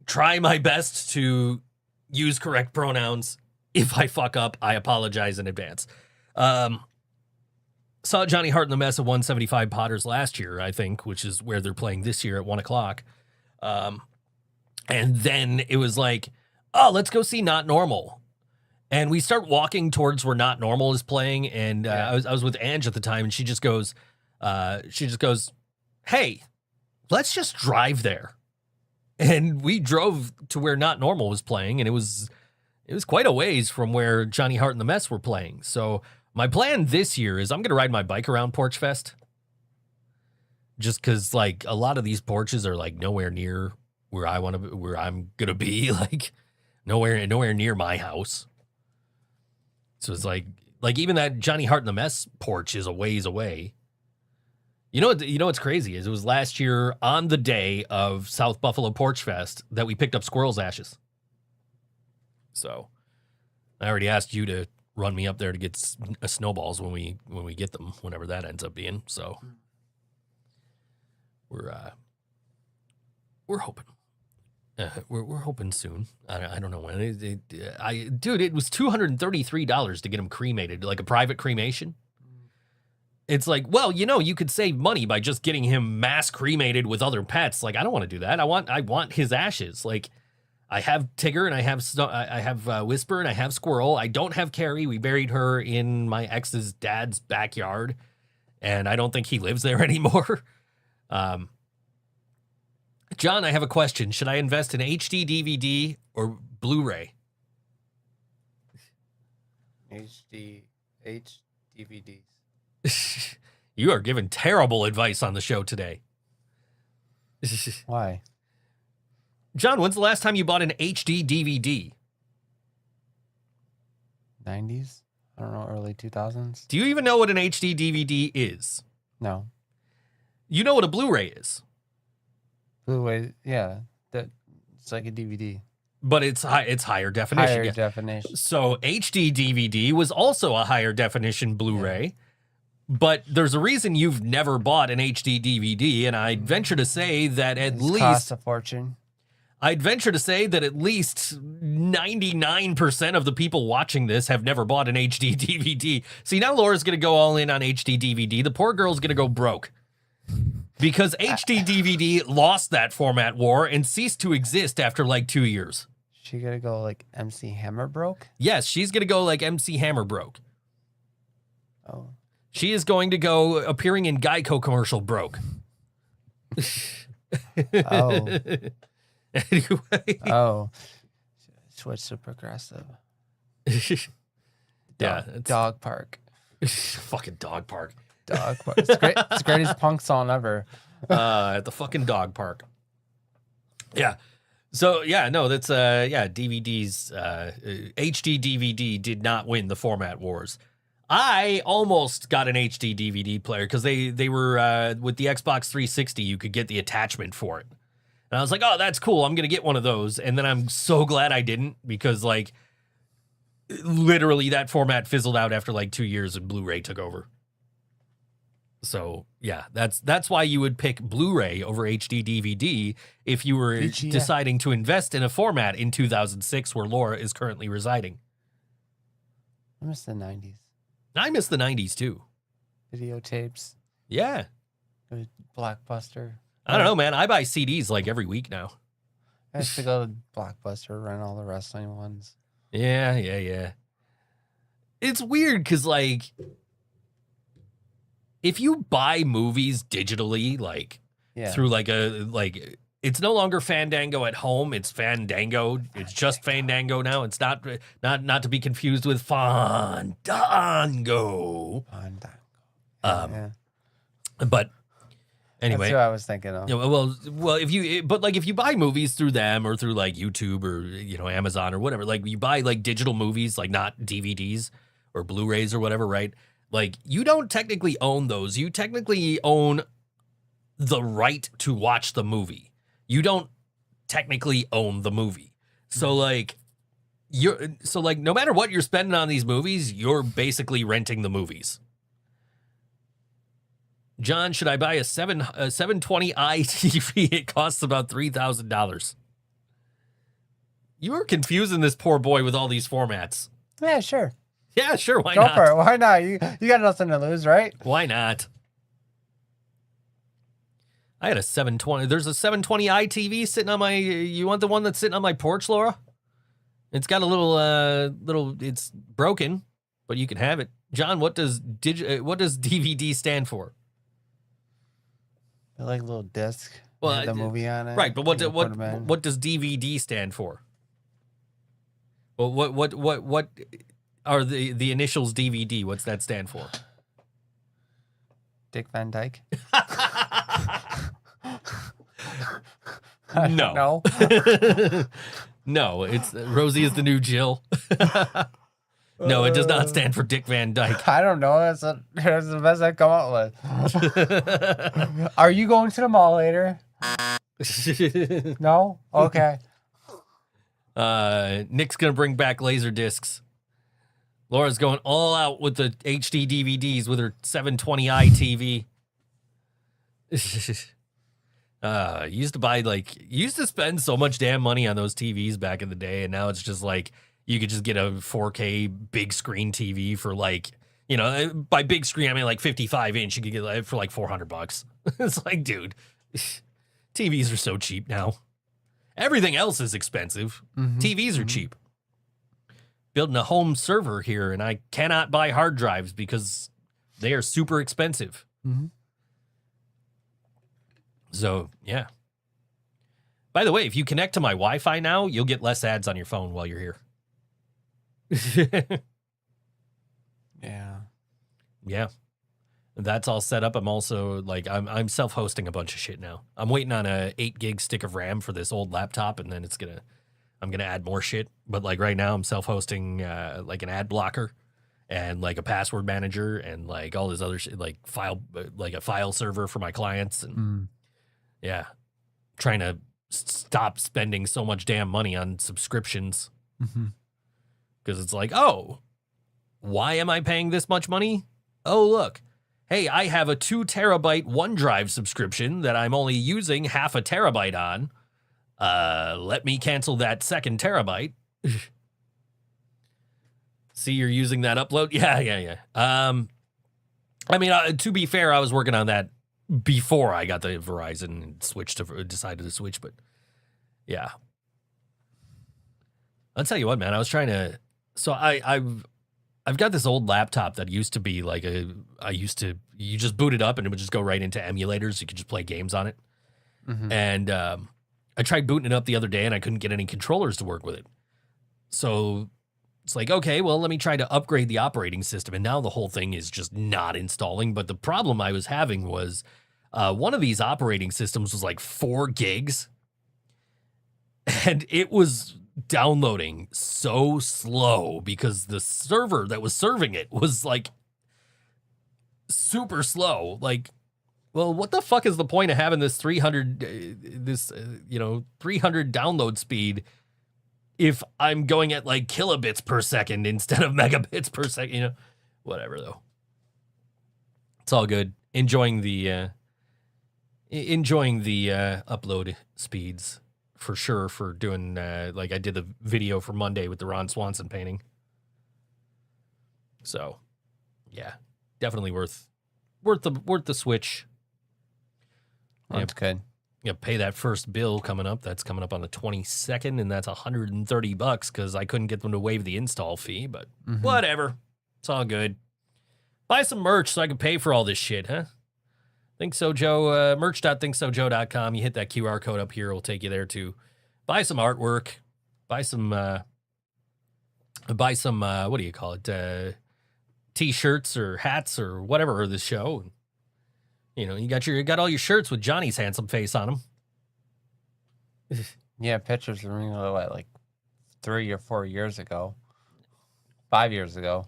try my best to use correct pronouns. If I fuck up, I apologize in advance. Saw Johnny Hart and the Mess at 175 Potters last year, I think, which is where they're playing this year at 1 o'clock. And then it was like, oh, let's go see Not Normal. And we start walking towards where Not Normal is playing. And I was with Ange at the time, and she just goes, hey, let's just drive there. And we drove to where Not Normal was playing, and it was quite a ways from where Johnny Hart and the Mess were playing. So my plan this year is I'm going to ride my bike around Porchfest. Just because, like, a lot of these porches are, like, nowhere near where I'm going to be. Like, nowhere near my house. So it's like even that Johnny Hart and the Mess porch is a ways away. You know what's crazy is it was last year on the day of South Buffalo Porchfest that we picked up squirrel's ashes. So I already asked you to run me up there to get snowballs when we get them, whenever that ends up being. So we're hoping. We're hoping soon. I don't know when. Dude, it was $233 to get them cremated, like a private cremation. It's like, well, you could save money by just getting him mass cremated with other pets. Like, I don't want to do that. I want his ashes. Like, I have Tigger and I have Whisper and I have Squirrel. I don't have Carrie. We buried her in my ex's dad's backyard, and I don't think he lives there anymore. John, I have a question. Should I invest in HD DVD or Blu-ray? DVDs. You are giving terrible advice on the show today. Why? John, when's the last time you bought an HD DVD? 90s? I don't know, early 2000s? Do you even know what an HD DVD is? No. You know what a Blu-ray is? Blu-ray, yeah. It's like a DVD. But it's higher definition. Higher definition. So HD DVD was also a higher definition Blu-ray. Yeah. But there's a reason you've never bought an HD DVD, and I'd venture to say that at least costs a fortune. I'd venture to say that at least 99% of the people watching this have never bought an HD DVD. See, now Laura's going to go all in on HD DVD. The poor girl's going to go broke. Because HD DVD lost that format war and ceased to exist after like 2 years. She going to go like MC Hammer broke? Yes, she's going to go like MC Hammer broke. Oh. She is going to go appearing in Geico commercial broke. Oh. Anyway. Oh. Switch to progressive. Yeah. Dog Park. Fucking Dog Park. Dog Park. It's great. It's the greatest punk song ever. At the fucking Dog Park. Yeah. So, yeah, no, that's, DVDs, HD DVD did not win the format wars. I almost got an HD DVD player because they were, with the Xbox 360, you could get the attachment for it. And I was like, oh, that's cool. I'm going to get one of those. And then I'm so glad I didn't because, like, literally that format fizzled out after, like, 2 years and Blu-ray took over. So, yeah, that's why you would pick Blu-ray over HD DVD if you were deciding to invest in a format in 2006 where Laura is currently residing. I miss the 90s. I miss the 90s, too. Videotapes. Yeah. Blockbuster. I don't know, man. I buy CDs like every week now. I used to go to Blockbuster, rent all the wrestling ones. Yeah. It's weird because, like, if you buy movies digitally, like, through, like, it's no longer Fandango at home. It's Fandango. It's just Fandango now. It's not to be confused with Fandango. But anyway, that's what I was thinking of. Well, if you buy movies through them or through like YouTube or Amazon or whatever, like you buy like digital movies, like not DVDs or Blu-rays or whatever, right? Like you don't technically own those. You technically own the right to watch the movie. You don't technically own the movie. So like no matter what you're spending on these movies, you're basically renting the movies. John, should I buy a 720i TV? It costs about $3,000. You are confusing this poor boy with all these formats. Yeah, sure. Yeah, sure. Why Go not? for it. Why not? You got nothing to lose, right? Why not? I had a 720. There's a 720i TV sitting on my. You want the one that's sitting on my porch, Laura? It's got a little. It's broken, but you can have it. John, what does DVD stand for? Like a little disc. Well, the movie on it. Right, but what does DVD stand for? Well, what are the initials DVD? What's that stand for? Dick Van Dyke. No. No, it's Rosie is the new Jill. No, it does not stand for Dick Van Dyke. I don't know. That's the best I come up with. Are you going to the mall later? No? Okay. Nick's going to bring back laser discs. Laura's going all out with the HD DVDs with her 720i TV. Used to spend so much damn money on those TVs back in the day, and now it's just like you could just get a 4K big screen TV for like, by big screen I mean like 55 inch. You could get it for like $400. It's like, dude, TVs are so cheap now. Everything else is expensive. TVs are cheap. Building a home server here, and I cannot buy hard drives because they are super expensive. So, yeah. By the way, if you connect to my Wi-Fi now, you'll get less ads on your phone while you're here. Yeah. That's all set up. I'm also I'm self-hosting a bunch of shit now. I'm waiting on a 8 gig stick of RAM for this old laptop, and then I'm gonna add more shit. But like right now, I'm self-hosting like an ad blocker and like a password manager and like all this other shit, like a file server for my clients, and yeah, trying to stop spending so much damn money on subscriptions because it's like, oh, why am I paying this much money? Oh, look. Hey, I have a 2 terabyte OneDrive subscription that I'm only using half a terabyte on. Let me cancel that 2nd terabyte. See, you're using that upload? Yeah. I mean, to be fair, I was working on that before I got the Verizon and decided to switch, but yeah. I'll tell you what, man, I was trying to, so I've got this old laptop that used to be you just boot it up and it would just go right into emulators. You could just play games on it. And I tried booting it up the other day and I couldn't get any controllers to work with it. So it's like, okay, well, let me try to upgrade the operating system. And now the whole thing is just not installing. But the problem I was having was one of these operating systems was like 4 gigs. And it was downloading so slow because the server that was serving it was like super slow. Like, well, what the fuck is the point of having this 300 download speed if I'm going at like kilobits per second instead of megabits per second, whatever though. It's all good. Enjoying the upload speeds. For sure, for doing like I did the video for Monday with the Ron Swanson painting. So, yeah, definitely worth the switch. That's good. You pay that first bill coming up. That's coming up on the 22nd, and that's $130 because I couldn't get them to waive the install fee, but whatever. It's all good. Buy some merch so I can pay for all this shit, huh? ThinkSoJoe, merch.thinksojoe.com. You hit that QR code up here. It'll take you there to buy some artwork, buy some what do you call it? T-shirts or hats or whatever of the show. You know, you got all your shirts with Johnny's handsome face on them. Yeah, pictures of me like 3 or 4 years ago, 5 years ago.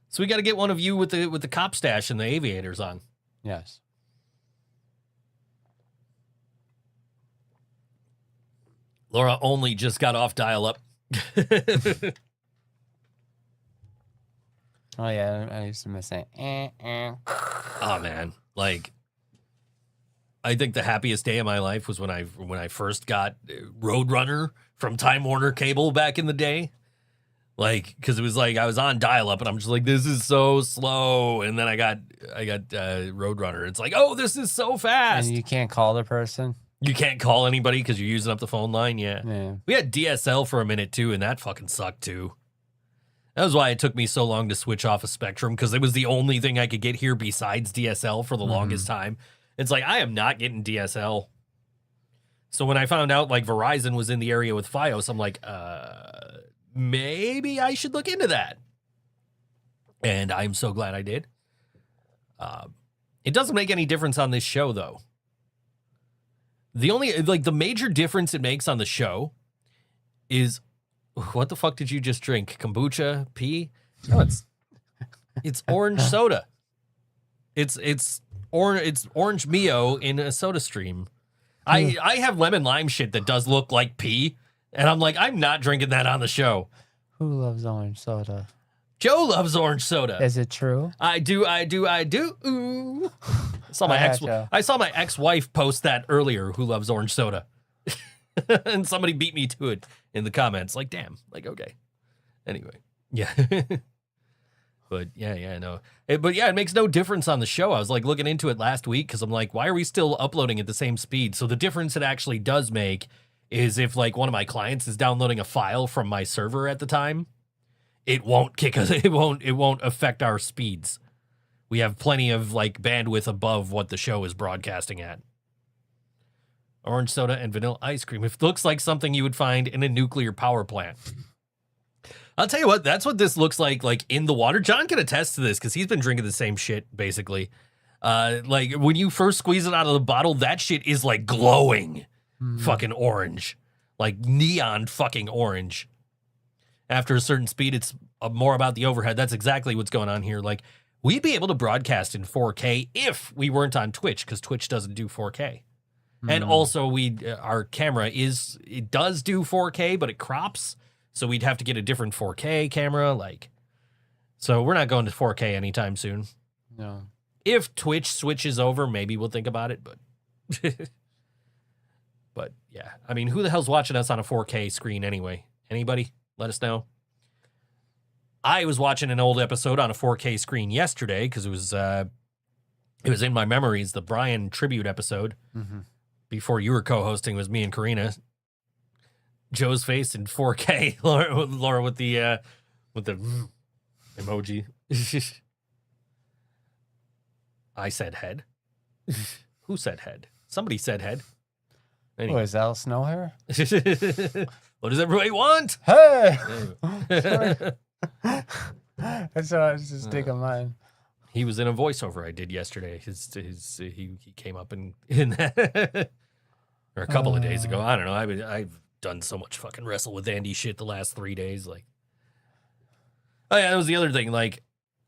So we got to get one of you with the cop stash and the aviators on. Yes. Laura only just got off dial-up. Oh yeah, I used to miss it. Oh man, like I think the happiest day of my life was when I first got Roadrunner from Time Warner Cable back in the day. Like, because it was like I was on dial-up and I'm just like, this is so slow, and then I got Roadrunner. It's like, oh, this is so fast. And you can't call the person. You can't call anybody because you're using up the phone line. Yeah. We had DSL for a minute too, and that fucking sucked too. That was why it took me so long to switch off a Spectrum, because it was the only thing I could get here besides DSL for the longest time. It's like, I am not getting DSL. So when I found out like Verizon was in the area with Fios, I'm like, maybe I should look into that. And I'm so glad I did. It doesn't make any difference on this show, though. The only, like, the major difference it makes on the show is, what the fuck did you just drink? Kombucha? Pee? No, it's orange soda. It's orange Mio in a soda stream. I have lemon lime shit that does look like pee, and I'm like, I'm not drinking that on the show. Who loves orange soda? Joe loves orange soda. Is it true? I do. Ooh. I saw my ex-wife post that earlier, who loves orange soda. And somebody beat me to it in the comments. Like, damn. Like, okay. Anyway. Yeah. But yeah, no. But yeah, it makes no difference on the show. I was like looking into it last week because I'm like, why are we still uploading at the same speed? So the difference it actually does make is if like one of my clients is downloading a file from my server at the time, it won't kick us. It won't affect our speeds. We have plenty of like bandwidth above what the show is broadcasting at. Orange soda and vanilla ice cream. It looks like something you would find in a nuclear power plant. I'll tell you what, that's what this looks like in the water. John can attest to this because he's been drinking the same shit, basically. Like, when you first squeeze it out of the bottle, that shit is, like, glowing fucking orange. Like, neon fucking orange. After a certain speed, it's more about the overhead. That's exactly what's going on here. Like, we'd be able to broadcast in 4K if we weren't on Twitch, because Twitch doesn't do 4K. And also, our camera does do 4K, but it crops. So we'd have to get a different 4K camera, like. So we're not going to 4K anytime soon. No. If Twitch switches over, maybe we'll think about it, but. But yeah, I mean, who the hell's watching us on a 4K screen anyway? Anybody? Let us know. I was watching an old episode on a 4K screen yesterday because it was in my memories, the Brian tribute episode. Before you were co-hosting was me and Karina. Joe's face in 4K. Laura with the emoji. I said head. Who said head? Somebody said head. Anyway. Oh, is Alice Snowhair? What does everybody want? Hey! That's what I was just thinking mine. He was in a voiceover I did yesterday. He came up in that or a couple of days ago. I don't know. I've done so much fucking wrestle with Andy shit the last 3 days. Like, oh yeah, that was the other thing. Like,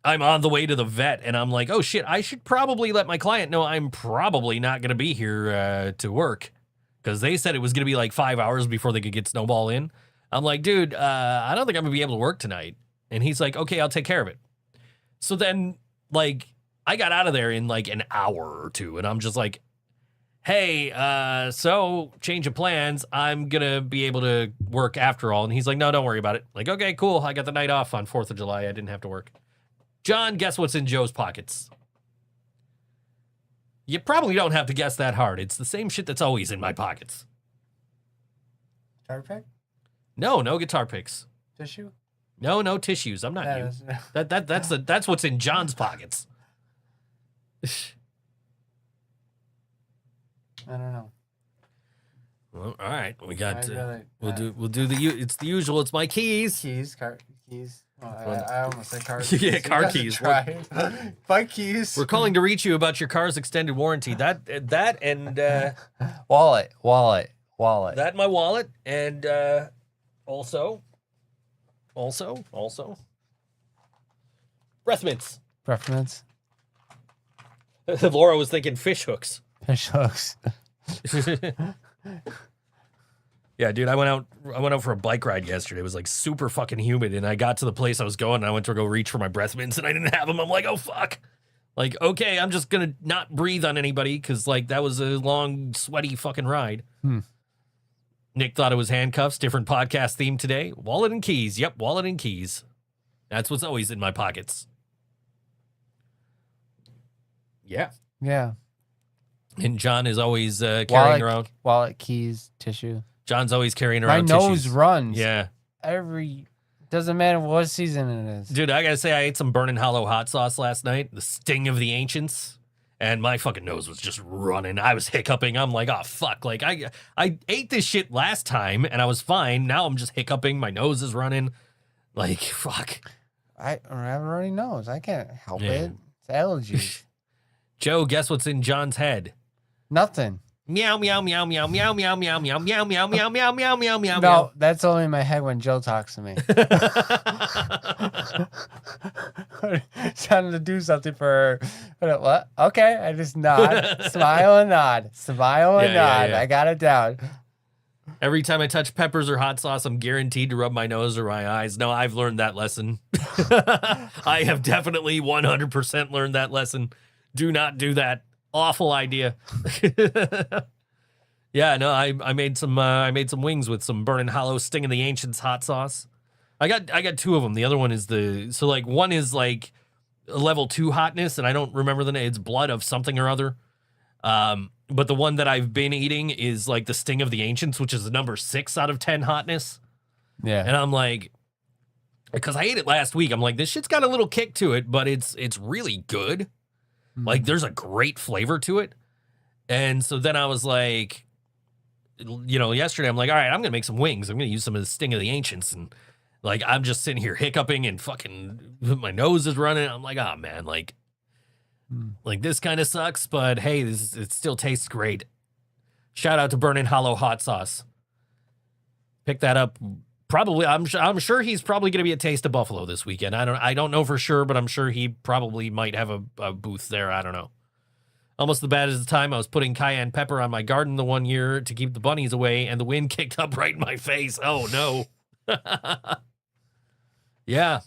I'm on the way to the vet, and I'm like, oh shit, I should probably let my client know I'm probably not gonna be here to work, because they said it was gonna be like 5 hours before they could get Snowball in. I'm like, dude, I don't think I'm gonna be able to work tonight. And he's like, okay, I'll take care of it. So then, like, I got out of there in like an hour or two, and I'm just like, hey, so change of plans. I'm going to be able to work after all. And he's like, no, don't worry about it. Like, okay, cool. I got the night off on 4th of July. I didn't have to work. John, guess what's in Joe's pockets? You probably don't have to guess that hard. It's the same shit that's always in my pockets. Guitar pick? No guitar picks. Tissue? No tissues. I'm not you. That's what's in John's pockets. I don't know. Well, all right. We got. We'll do the. It's the usual. It's my keys. Keys. Oh, I almost said car. Yeah, car keys. My keys. We're calling to reach you about your car's extended warranty. That and wallet. That my wallet and also breath mints. Breath mints. Laura was thinking fish hooks. Fish hooks. Yeah, dude, I went out for a bike ride yesterday. It was like super fucking humid, and I got to the place I was going, and I went to go reach for my breath mints, and I didn't have them. I'm like, oh fuck. Like, okay, I'm just gonna not breathe on anybody because like that was a long, sweaty fucking ride. Nick thought it was handcuffs. Different podcast theme today. Wallet and keys. Yep, wallet and keys. That's what's always in my pockets. Yeah. Yeah. And John is always carrying around wallet, keys, tissue. John's always carrying around My tissues. nose runs. Yeah. Doesn't matter what season it is. Dude, I gotta say, I ate some Burning Hollow hot sauce last night. The Sting of the Ancients. And my fucking nose was just running. I was hiccuping. I'm like, oh, fuck. Like, I ate this shit last time, and I was fine. Now I'm just hiccuping. My nose is running. Like, fuck. I have a runny nose. I can't help it. It's allergies. Joe, guess what's in John's head? Nothing. Meow, meow, meow, meow, meow, meow, meow, meow, meow, meow, meow, meow, meow, meow, meow. No, that's only in my head when Joe talks to me. Trying to do something for her. What? Okay, I just nod, smile and nod, smile and nod. I got it down. Every time I touch peppers or hot sauce, I'm guaranteed to rub my nose or my eyes. No, I've learned that lesson. I have definitely 100% learned that lesson. Do not do that. Awful idea. Yeah, no, I made some wings with some Burning Hollow Sting of the Ancients hot sauce. I got two of them. The other one is one is like level 2 hotness, and I don't remember the name. It's blood of something or other. But the one that I've been eating is like the Sting of the Ancients, which is the number 6 out of 10 hotness. Yeah. And I'm like, because I ate it last week, I'm like, this shit's got a little kick to it, but it's really good. Like, there's a great flavor to it. And so then I was like, yesterday, I'm like, all right, I'm going to make some wings. I'm going to use some of the Sting of the Ancients. And, like, I'm just sitting here hiccuping and fucking my nose is running. I'm like, oh, man, like this kind of sucks. But, hey, it still tastes great. Shout out to Burning Hollow hot sauce. Pick that up. Probably, I'm sure he's probably going to be at Taste of Buffalo this weekend. I don't know for sure, but I'm sure he probably might have a booth there. I don't know. Almost the bad as the time I was putting cayenne pepper on my garden the one year to keep the bunnies away, and the wind kicked up right in my face. Oh no. Yeah.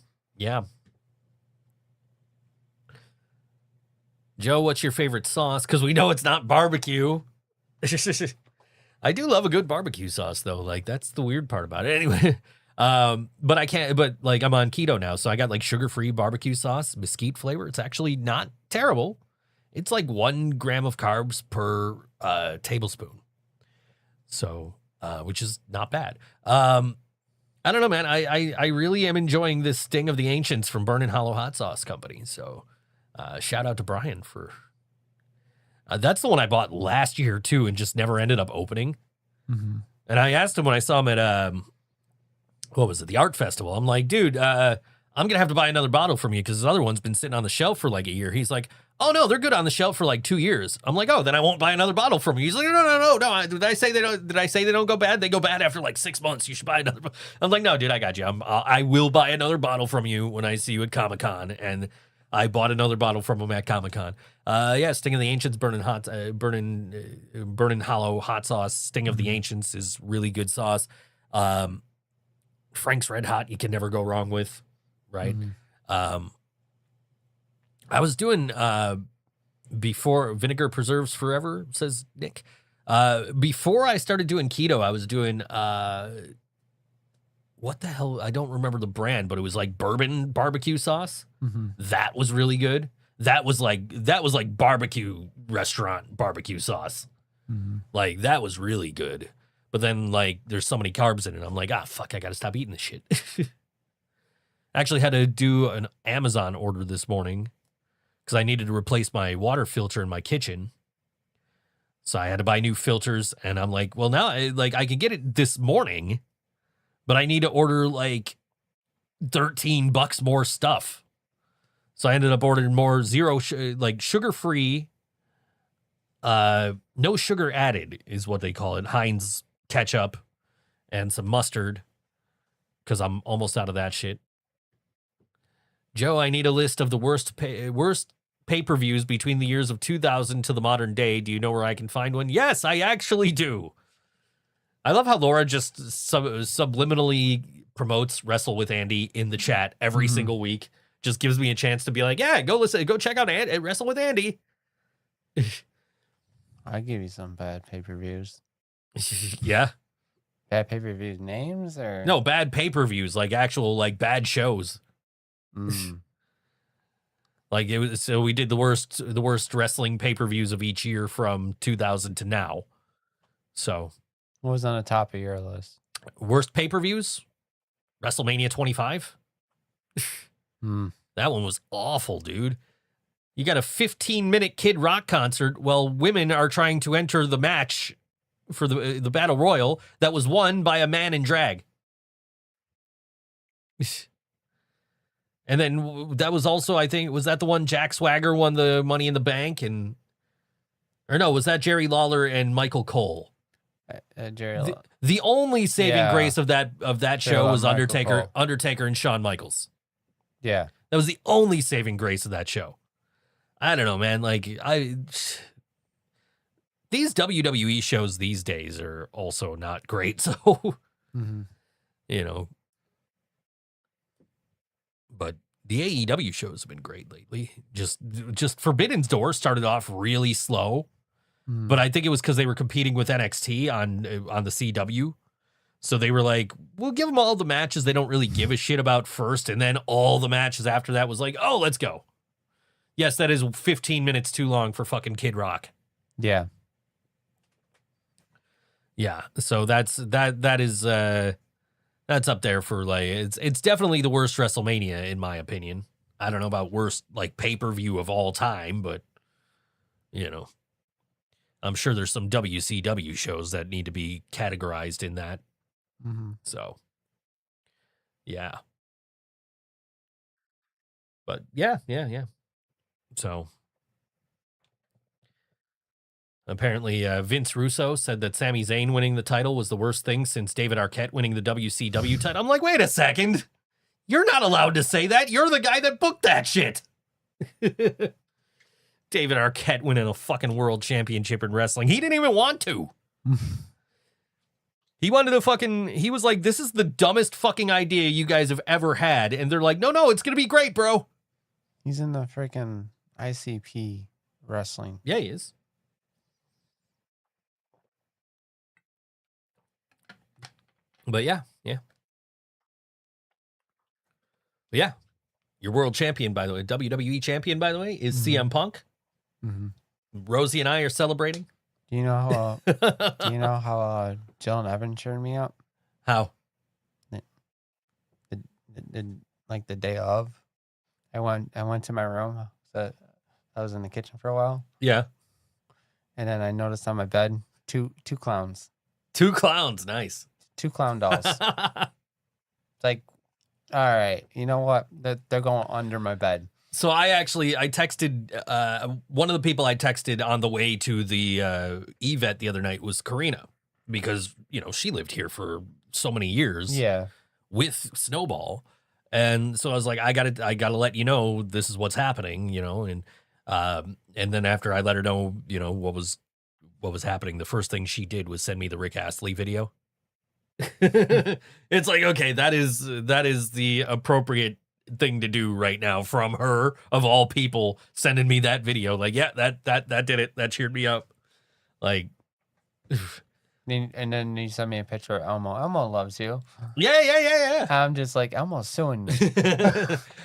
Joe, what's your favorite sauce? Because we know it's not barbecue. I do love a good barbecue sauce, though. Like, that's the weird part about it. Anyway, but I can't, but like, I'm on keto now, so I got like sugar-free barbecue sauce, mesquite flavor. It's actually not terrible. It's like 1 gram of carbs per tablespoon. So, which is not bad. I don't know, man. I really am enjoying this Sting of the Ancients from Burning Hollow Hot Sauce Company. So, shout out to Brian for... that's the one I bought last year, too, and just never ended up opening. Mm-hmm. And I asked him when I saw him at, the Art Festival. I'm like, dude, I'm going to have to buy another bottle from you because this other one's been sitting on the shelf for like a year. He's like, oh, no, they're good on the shelf for like 2 years. I'm like, oh, then I won't buy another bottle from you. He's like, no. Did I say they don't go bad? They go bad after like 6 months. You should buy another. I'm like, no, dude, I got you. I will buy another bottle from you when I see you at Comic-Con. And I bought another bottle from him at Comic-Con. Sting of the Ancients, Burning Hollow hot sauce. Sting of the Ancients is really good sauce. Frank's Red Hot, you can never go wrong with, right? Mm-hmm. I was doing before Vinegar Preserves Forever, says Nick. Before I started doing keto, I was doing what the hell? I don't remember the brand, but it was like bourbon barbecue sauce. Mm-hmm. That was really good. that was like barbecue restaurant barbecue sauce. Mm-hmm. Like that was really good. But then like there's so many carbs in it. I'm like, fuck, I gotta stop eating this shit. I actually had to do an Amazon order this morning because I needed to replace my water filter in my kitchen. So I had to buy new filters, and I'm like, well, now I can get it this morning, but I need to order like $13 more stuff. So I ended up ordering more sugar-free, no sugar added is what they call it. Heinz ketchup and some mustard because I'm almost out of that shit. Joe, I need a list of the worst pay-per-views between the years of 2000 to the modern day. Do you know where I can find one? Yes, I actually do. I love how Laura just subliminally promotes Wrestle with Andy in the chat every single week. Just gives me a chance to be like, yeah, go check out Wrestle with Andy. I give you some bad pay-per-views. Yeah. Bad pay-per-views names or No, bad pay-per-views, like actual like bad shows. Like it was, so we did the worst wrestling pay-per-views of each year from 2000 to now. So what was on the top of your list? Worst pay-per-views? WrestleMania 25. That one was awful, dude. You got a 15-minute Kid Rock concert while women are trying to enter the match for the Battle Royal that was won by a man in drag. And then that was also, I think, was that the one Jack Swagger won the Money in the Bank? Or no, was that Jerry Lawler and Michael Cole? Jerry the only saving grace of that show was Undertaker and Shawn Michaels. Yeah. That was the only saving grace of that show. I don't know, man. Like these WWE shows these days are also not great. So, you know, but the AEW shows have been great lately. Just Forbidden Door started off really slow, but I think it was because they were competing with NXT on the CW. So they were like, we'll give them all the matches they don't really give a shit about first, and then all the matches after that was like, oh, let's go. Yes, that is 15 minutes too long for fucking Kid Rock. Yeah. Yeah. So that's up there for like it's definitely the worst WrestleMania in my opinion. I don't know about worst like pay-per-view of all time, but you know, I'm sure there's some WCW shows that need to be categorized in that. So, yeah. But yeah. So apparently Vince Russo said that Sami Zayn winning the title was the worst thing since David Arquette winning the WCW title. I'm like, wait a second. You're not allowed to say that. You're the guy that booked that shit. David Arquette winning a fucking world championship in wrestling. He didn't even want to. He wanted to he was like, this is the dumbest fucking idea you guys have ever had. And they're like, no, it's going to be great, bro. He's in the freaking ICP wrestling. Yeah, he is. But yeah. But yeah. Your world champion, by the way, WWE champion, by the way, is CM Punk. Rosie and I are celebrating. Do you know how Jill and Evan cheered me up? How? The day of, I went to my room. So I was in the kitchen for a while. Yeah. And then I noticed on my bed two clowns. 2 clowns, nice. 2 clown dolls. It's like, all right, you know what? They're going under my bed. So I texted one of the people I texted on the way to the EVET the other night was Karina, because she lived here for so many years. Yeah. With Snowball, and so I was like, I gotta let you know this is what's happening, and then after I let her know, what was happening, the first thing she did was send me the Rick Astley video. It's like, okay, that is the appropriate thing to do right now from her, of all people, sending me that video. Like, yeah, that did it. That cheered me up. Like, And then you sent me a picture of Elmo. Elmo loves you. Yeah. I'm just like, Elmo's suing me.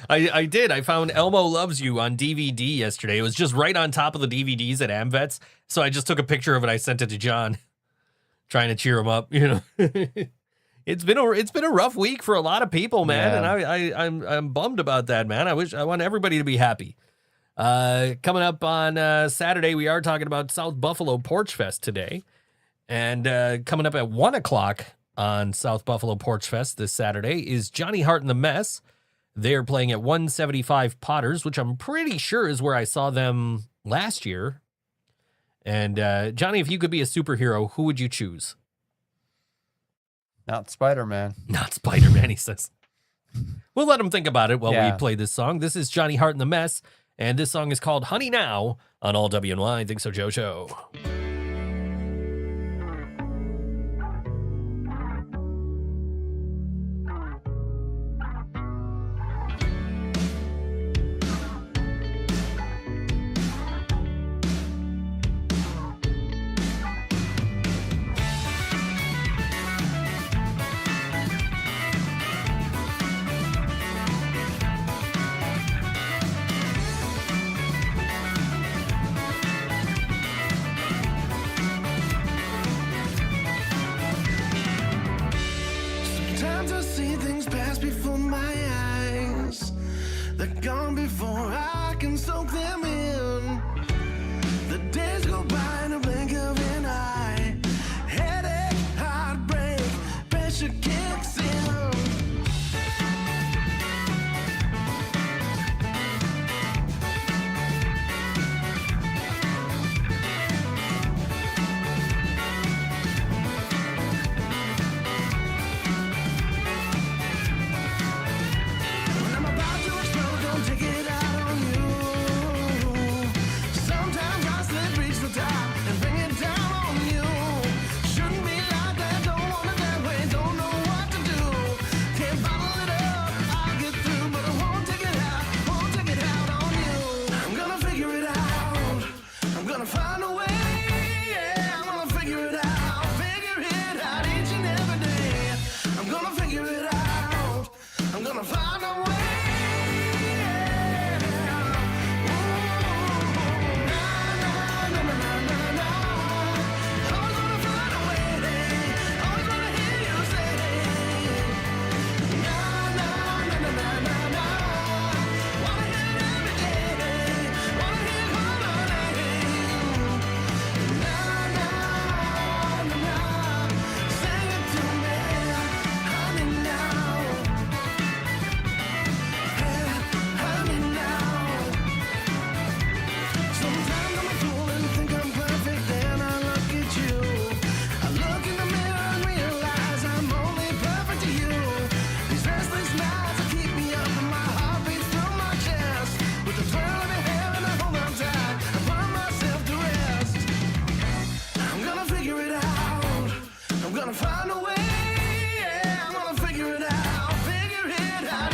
I did. I found Elmo Loves You on DVD yesterday. It was just right on top of the DVDs at AmVets. So I just took a picture of it. I sent it to John, trying to cheer him up. You know, it's been a rough week for a lot of people, man, Yeah. and I'm bummed about that, man. I want everybody to be happy. Coming up on Saturday, we are talking about South Buffalo Porchfest today. And coming up at 1:00 on South Buffalo Porchfest this Saturday is Johnny Hart and the Mess. They're playing at 175 Potters, which I'm pretty sure is where I saw them last year. And Johnny, if you could be a superhero, who would you choose? Not Spider-Man. Not Spider-Man, he says. We'll let him think about it while Yeah. we play this song. This is Johnny Hart and the Mess, and this song is called Honey Now on All WNY Think So Joe Show. Sometimes I see things pass before my eyes. They're gone before I can soak them in. The days go by in a blink of an eye. Headache, heartbreak, pressure kicks in. When I'm about to explode, don't take it out on you. Sometimes I slip, reach the top, and bring it down on you. Shouldn't be like that, don't want it that way, don't know what to do. Can't bottle it up, I'll get through, but I won't take it out on you. I'm gonna figure it out, I'm gonna find a way, yeah, I'm gonna figure it out each and every day. I'm gonna figure it out, I'm gonna find a way. Sometimes I'm a fool and think I'm perfect, then I look at you. I look in the mirror and realize I'm only perfect to you. These restless nights that keep me up and my heart beats through my chest. With the twirl of your hair and I hold on tight, I burn myself to rest. I'm gonna figure it out, I'm gonna find a way, yeah, I'm gonna figure it out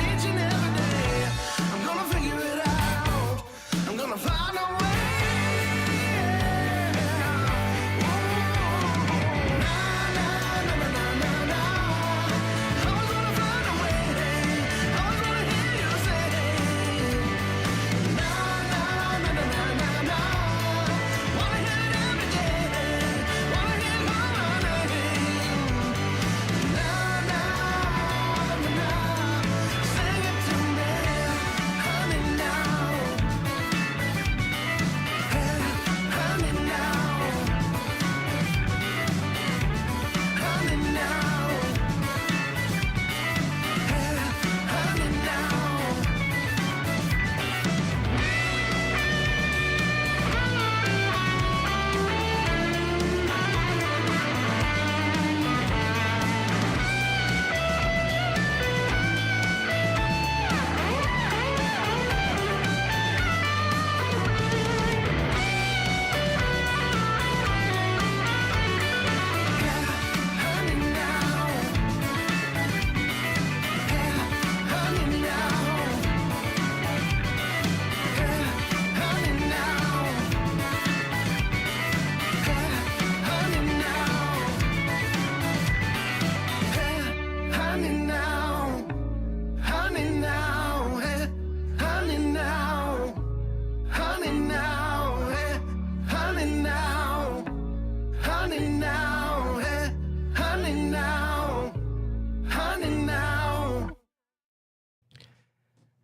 each and every day. I'm gonna figure it out, I'm gonna find a way. Sing it to me, honey now.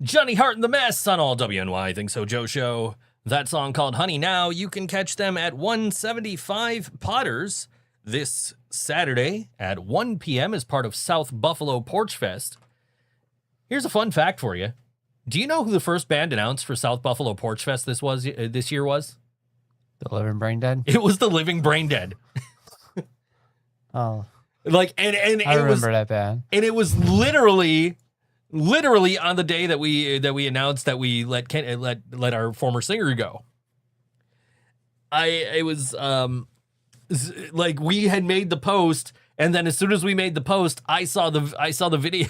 Johnny Hart and the Mess on all WNY Think So Joe show. That song called Honey Now. You can catch them at 175 Potters this Saturday at 1 p.m. as part of South Buffalo Porchfest. Here's a fun fact for you. Do you know who the first band announced for South Buffalo Porchfest this year was? The Living Brain Dead? It was the Living Brain Dead. Oh. Like and I remember that band. And it was literally on the day that we announced that we let our former singer go. It was like we had made the post, and then as soon as we made the post, I saw the video.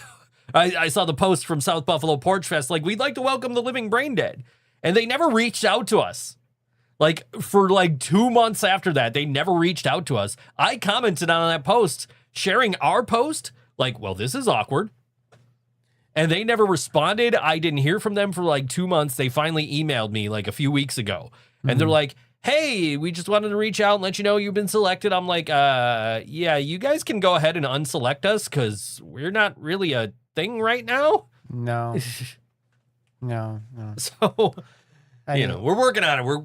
I saw the post from South Buffalo Porchfest, like, we'd like to welcome the Living Brain Dead. And they never reached out to us. Like, for like 2 months after that, they never reached out to us. I commented on that post, sharing our post, like, well, this is awkward. And they never responded. I didn't hear from them for like 2 months. They finally emailed me like a few weeks ago. And they're like, hey, we just wanted to reach out and let you know you've been selected. I'm like, yeah, you guys can go ahead and unselect us because we're not really a thing right now. No. No. So, we're working on it. We're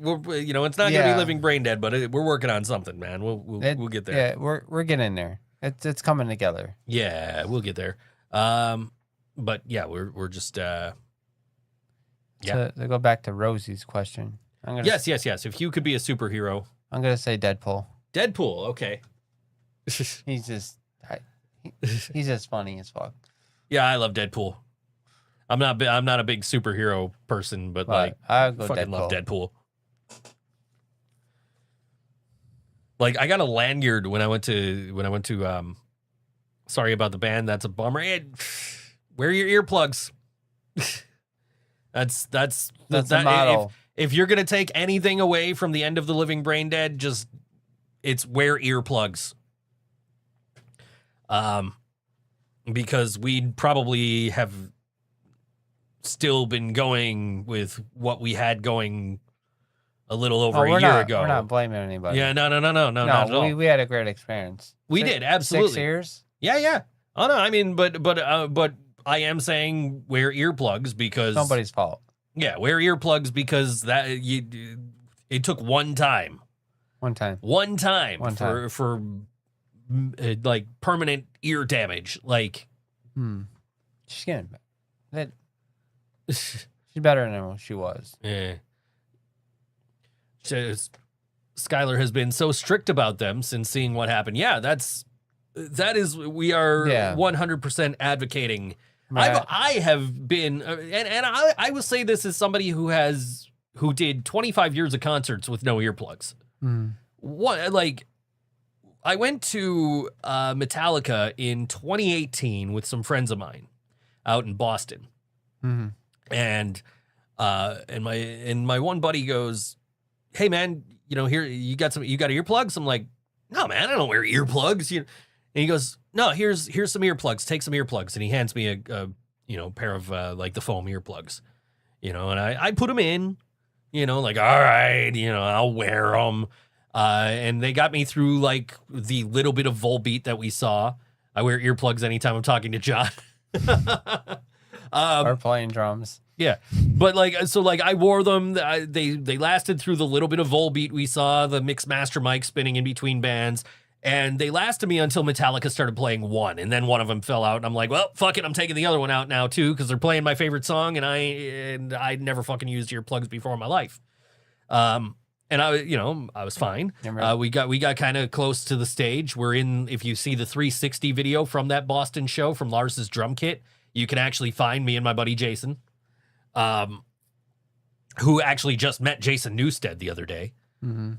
it's not going to be Living Brain Dead, but we're working on something, man. We'll get there. Yeah, we're getting there. It's coming together. Yeah, we'll get there. But yeah, we're just To go back to Rosie's question. Yes. If you could be a superhero, I'm gonna say Deadpool. Deadpool. Okay. He's just funny as fuck. Yeah, I love Deadpool. I'm not a big superhero person, but like I go fucking Deadpool. love Deadpool. Like, I got a lanyard when I went to sorry about the band, that's a bummer. Wear your earplugs. that's a model. If you're gonna take anything away from the end of the Living Brain Dead, it's wear earplugs. Because we'd probably have still been going with what we had going a little over a year ago. We're not blaming anybody. Yeah, no, not at all. We had a great experience. We did, absolutely. 6 years? Yeah. Oh no, I mean, but I am saying wear earplugs because Nobody's fault. Yeah, wear earplugs because it took one time. One time. For like permanent ear damage. Like, she's getting that. She's better than she was. Yeah. Skylar has been so strict about them since seeing what happened. Yeah, we are 100% advocating. Right. I have been, and I will say this as somebody who did 25 years of concerts with no earplugs. I went to Metallica in 2018 with some friends of mine out in Boston. And my one buddy goes, "Hey man, here you got earplugs?" I'm like, "No man, I don't wear earplugs." And he goes, "No, here's some earplugs. Take some earplugs." And he hands me a pair of like the foam earplugs. And I put them in. Like, all right, I'll wear them. And they got me through like the little bit of Volbeat that we saw. I wear earplugs anytime I'm talking to John. Or playing drums. Yeah, but I wore them. They lasted through the little bit of Volbeat we saw, the mixed master mic spinning in between bands, and they lasted me until Metallica started playing one, and then one of them fell out, and I'm like, well, fuck it, I'm taking the other one out now too because they're playing my favorite song, and I'd never fucking used earplugs before in my life. And I was fine. We got kind of close to the stage. We're in, if you see the 360 video from that Boston show from Lars's drum kit, you can actually find me and my buddy Jason, who actually just met Jason Newsted the other day.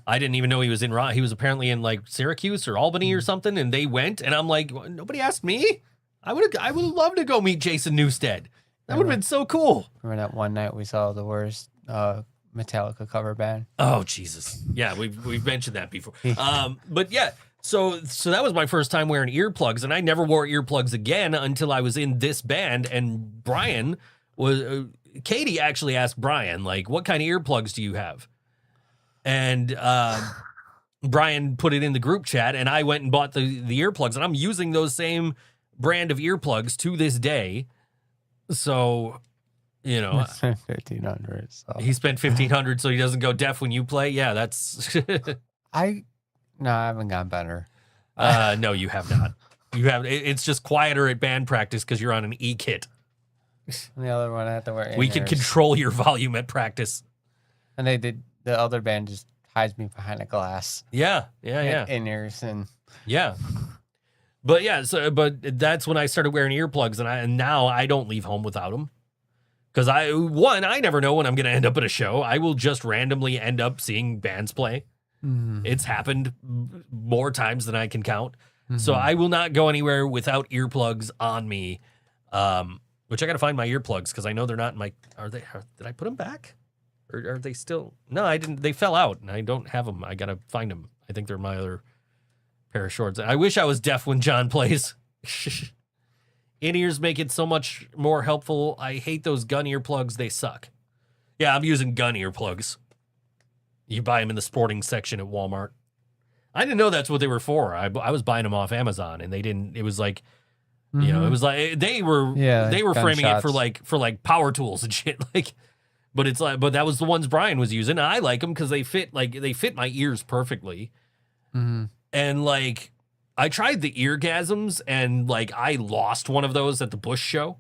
I didn't even know he was in Raw. He was apparently in like Syracuse or Albany or something, and they went, and I'm like, nobody asked me. I would have loved to go meet Jason Newsted. That would have been so cool. Remember that one night we saw the worst Metallica cover band? Oh Jesus! Yeah, we've mentioned that before. But yeah, so that was my first time wearing earplugs, and I never wore earplugs again until I was in this band. And Brian was Katie actually asked Brian, like, what kind of earplugs do you have? And Brian put it in the group chat, and I went and bought the earplugs, and I'm using those same brand of earplugs to this day. So You know, 1,500. So he spent 1,500 so he doesn't go deaf when you play. Yeah, that's. no, I haven't gotten better. No, you have not. You have. It's just quieter at band practice because you're on an e-kit. The other one I have to wear in-ears. We can control your volume at practice. And the other band just hides me behind a glass. Yeah. In-ears and Yeah. But yeah, but that's when I started wearing earplugs, and now I don't leave home without them. Because I never know when I'm going to end up at a show. I will just randomly end up seeing bands play. Mm-hmm. It's happened more times than I can count. Mm-hmm. So I will not go anywhere without earplugs on me. Which I got to find my earplugs because I know they're not in my. Did I put them back? Or are they still? No, I didn't. They fell out and I don't have them. I got to find them. I think they're my other pair of shorts. I wish I was deaf when John plays. In-ears make it so much more helpful. I hate those gun earplugs. They suck. Yeah, I'm using gun earplugs. You buy them in the sporting section at Walmart. I didn't know that's what they were for. I was buying them off Amazon, and they didn't. It was like, you know, it was like they were framing it for like power tools and shit. Like, but it's like, but that was the ones Brian was using. I like them because they fit my ears perfectly. Mm-hmm. And like, I tried the eargasms, and like I lost one of those at the Bush show.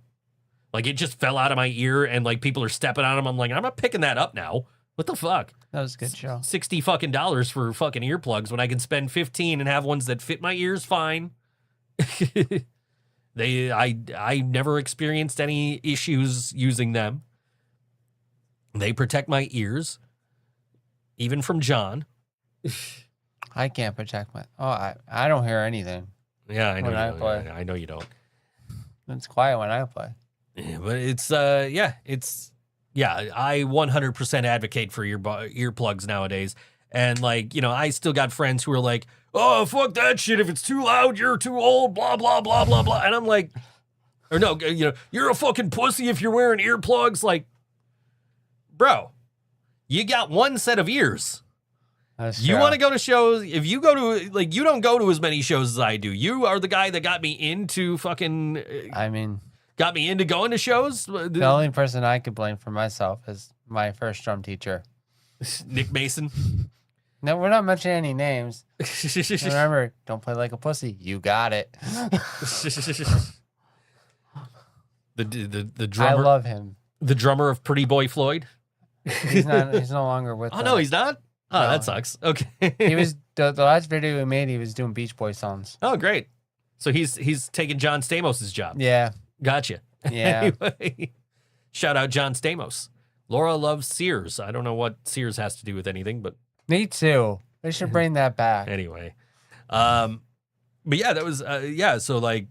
Like it just fell out of my ear, and like people are stepping on them. I'm like, I'm not picking that up now. What the fuck? That was a good show. $60 fucking for fucking earplugs when I can spend 15 and have ones that fit my ears fine. I never experienced any issues using them. They protect my ears, even from John. I can't protect my. Oh, I don't hear anything. Yeah, I know. When I play. I know you don't. It's quiet when I play. Yeah, but it's I 100% advocate for earplugs nowadays. And like, you know, I still got friends who are like, "Oh, fuck that shit. If it's too loud, you're too old, blah, blah, blah, blah, blah." And I'm like, or no, you know, "You're a fucking pussy if you're wearing earplugs." Like, bro, you got one set of ears. You want to go to shows? If you go to, like, you don't go to as many shows as I do. You are the guy that got me into fucking, got me into going to shows. The only person I could blame for myself is my first drum teacher. Nick Mason. No, we're not mentioning any names. Remember, don't play like a pussy. You got it. The drummer. I love him. The drummer of Pretty Boy Floyd. He's no longer with us. Oh, no, he's not? Oh, no. That sucks. Okay. He was the last video we made, he was doing Beach Boy songs. Oh, great. So he's taking John Stamos' job. Yeah. Gotcha. Yeah. Anyway, shout out John Stamos. Laura loves Sears. I don't know what Sears has to do with anything, but me too. They should bring that back. Anyway. But yeah, that was so like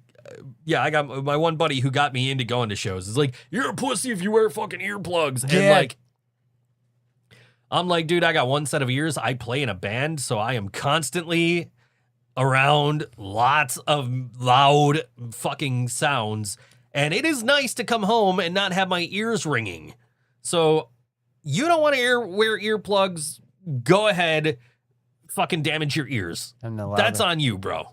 I got my one buddy who got me into going to shows. It's like, "You're a pussy if you wear fucking earplugs." And like, I'm like, dude, I got one set of ears. I play in a band, so I am constantly around lots of loud fucking sounds. And it is nice to come home and not have my ears ringing. So you don't want to wear earplugs, go ahead, fucking damage your ears. That's on you, bro.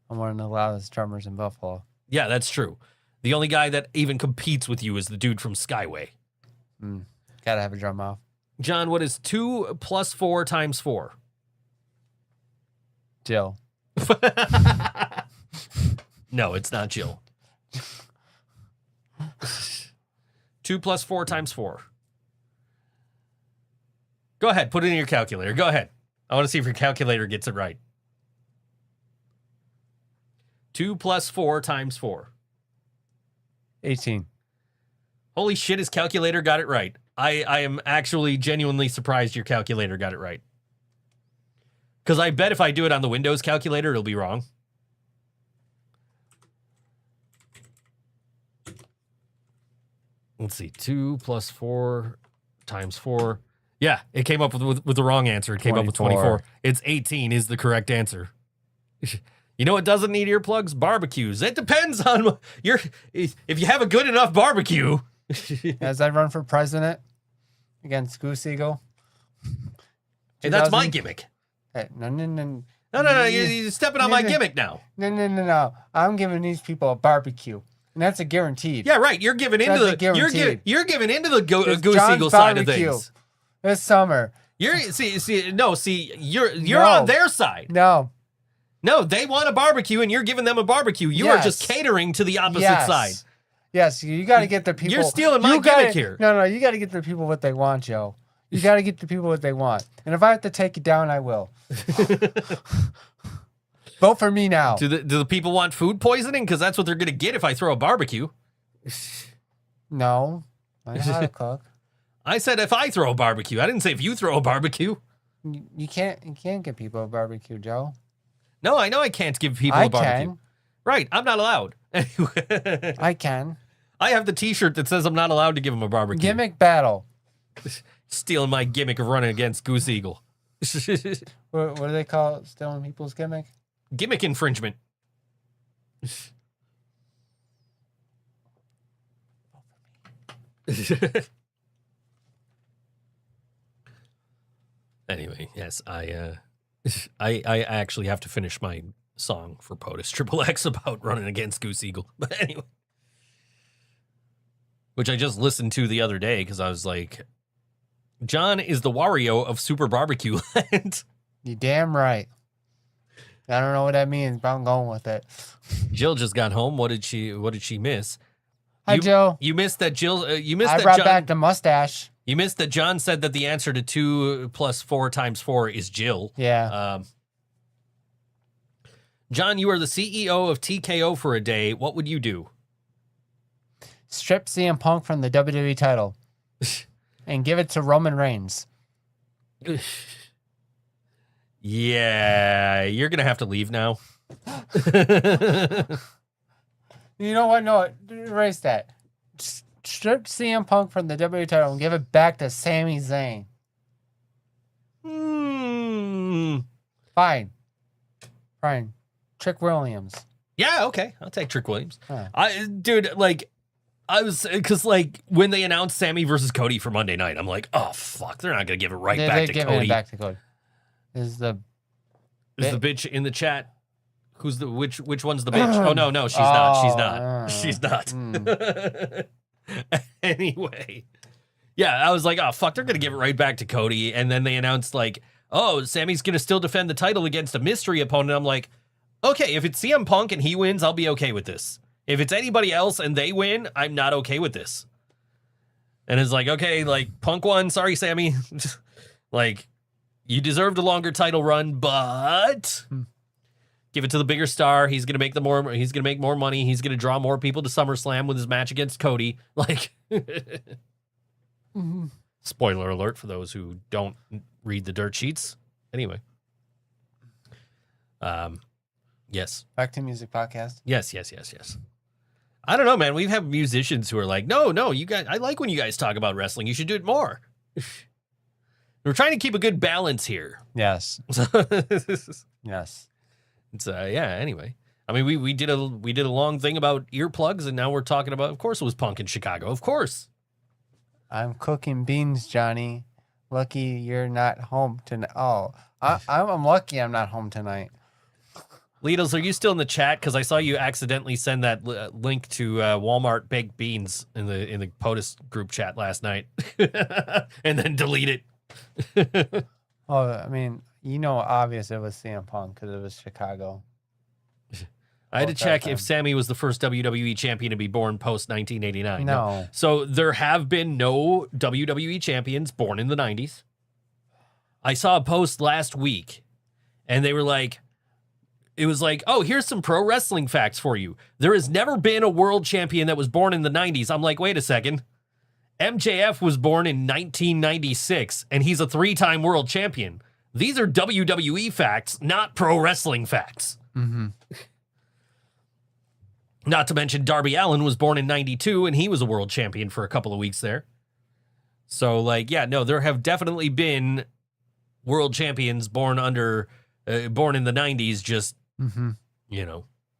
I'm one of the loudest drummers in Buffalo. Yeah, that's true. The only guy that even competes with you is the dude from Skyway. Gotta have a drum off. John, what is 2 + 4 × 4? Jill. No, it's not Jill. 2 + 4 × 4. Go ahead, put it in your calculator. Go ahead. I want to see if your calculator gets it right. 2 + 4 × 4. 18. Holy shit, his calculator got it right. I am actually genuinely surprised your calculator got it right. Because I bet if I do it on the Windows calculator, it'll be wrong. Let's see. 2 + 4 × 4. Yeah, it came up with the wrong answer. It came up with 24. It's 18 is the correct answer. You know what doesn't need earplugs? Barbecues. It depends on if you have a good enough barbecue. As I run for president against Goose Eagle. Hey, that's my gimmick. Hey, no. No. You're stepping on my gimmick now. No. I'm giving these people a barbecue. And that's a guaranteed. Yeah, right. You're giving into That's a the guaranteed. you're giving into the It's Goose John's Eagle side of barbecue. things. This summer. You're you're No. on their side. No. No, they want a barbecue and you're giving them a barbecue. You are just Yes. catering to the opposite Yes. side. Yes, you got to get the people. You're stealing my you gotta- gimmick here. No, you got to get the people what they want, Joe. You got to get the people what they want. And if I have to take it down, I will. Vote for me now. Do the people want food poisoning? Because that's what they're going to get if I throw a barbecue. No. I know how to cook. I said if I throw a barbecue. I didn't say if you throw a barbecue. You can't give people a barbecue, Joe. No, I know I can't give people I a barbecue. can. Right, I'm not allowed. I can. I have the T-shirt that says I'm not allowed to give them a barbecue. Gimmick battle. Stealing my gimmick of running against Goose Eagle. What do they call it? Stealing people's gimmick? Gimmick infringement. Anyway, yes, I actually have to finish my song for POTUS Triple X about running against Goose Eagle. But anyway, which I just listened to the other day because I was like, John is the Wario of Super Barbecue Land. You damn right. I don't know what that means, but I'm going with it. Jill just got home. What did she miss? Hi, Joe. You missed that Jill. You missed I that brought John. back the mustache. You missed that John said that the answer to 2 + 4 × 4 is Jill. Yeah. John, you are the CEO of TKO for a day. What would you do? Strip CM Punk from the WWE title and give it to Roman Reigns. Yeah, you're going to have to leave now. You know what? No, erase that. Strip CM Punk from the WWE title and give it back to Sami Zayn. Fine. Trick Williams. Yeah, okay. I'll take Trick Williams. Huh. Because when they announced Sammy versus Cody for Monday night, I'm like, oh, fuck, they're not going to give it back to Giving Cody. it back to Cody. Is the bitch in the chat? Who's the which one's the bitch? Oh no, she's not. She's not. Anyway. Yeah, I was like, oh fuck, they're gonna give it right back to Cody. And then they announced like, oh, Sammy's gonna still defend the title against a mystery opponent. I'm like, okay, if it's CM Punk and he wins, I'll be okay with this. If it's anybody else and they win, I'm not okay with this. And it's like, okay, like Punk won, sorry, Sammy. Like, you deserved a longer title run, but give it to the bigger star. He's gonna make more money. He's gonna draw more people to SummerSlam with his match against Cody. Like, spoiler alert for those who don't read the dirt sheets. Anyway, yes. Back to Music Podcast. Yes. I don't know, man. We've had musicians who are like, no, you guys. I like when you guys talk about wrestling. You should do it more. We're trying to keep a good balance here. Yes. Yes. It's anyway. I mean, we did a long thing about earplugs, and now we're talking about, of course it was Punk in Chicago. Of course. I'm cooking beans, Johnny. Lucky you're not home tonight. Oh, I'm lucky I'm not home tonight. Littles, are you still in the chat? Because I saw you accidentally send that link to Walmart baked beans in the POTUS group chat last night, and then delete it. Oh, I mean, obvious it was CM Punk because it was Chicago. I had to check if Sammy was the first WWE champion to be born post 1989. No. So there have been no WWE champions born in the 90s. I saw a post last week, and they were like, it was like, oh, here's some pro wrestling facts for you. There has never been a world champion that was born in the 90s. I'm like, wait a second. MJF was born in 1996, and he's a 3-time world champion. These are WWE facts, not pro wrestling facts. Mm-hmm. Not to mention Darby Allin was born in 92, and he was a world champion for a couple of weeks there. So, there have definitely been world champions born in the 90s, just,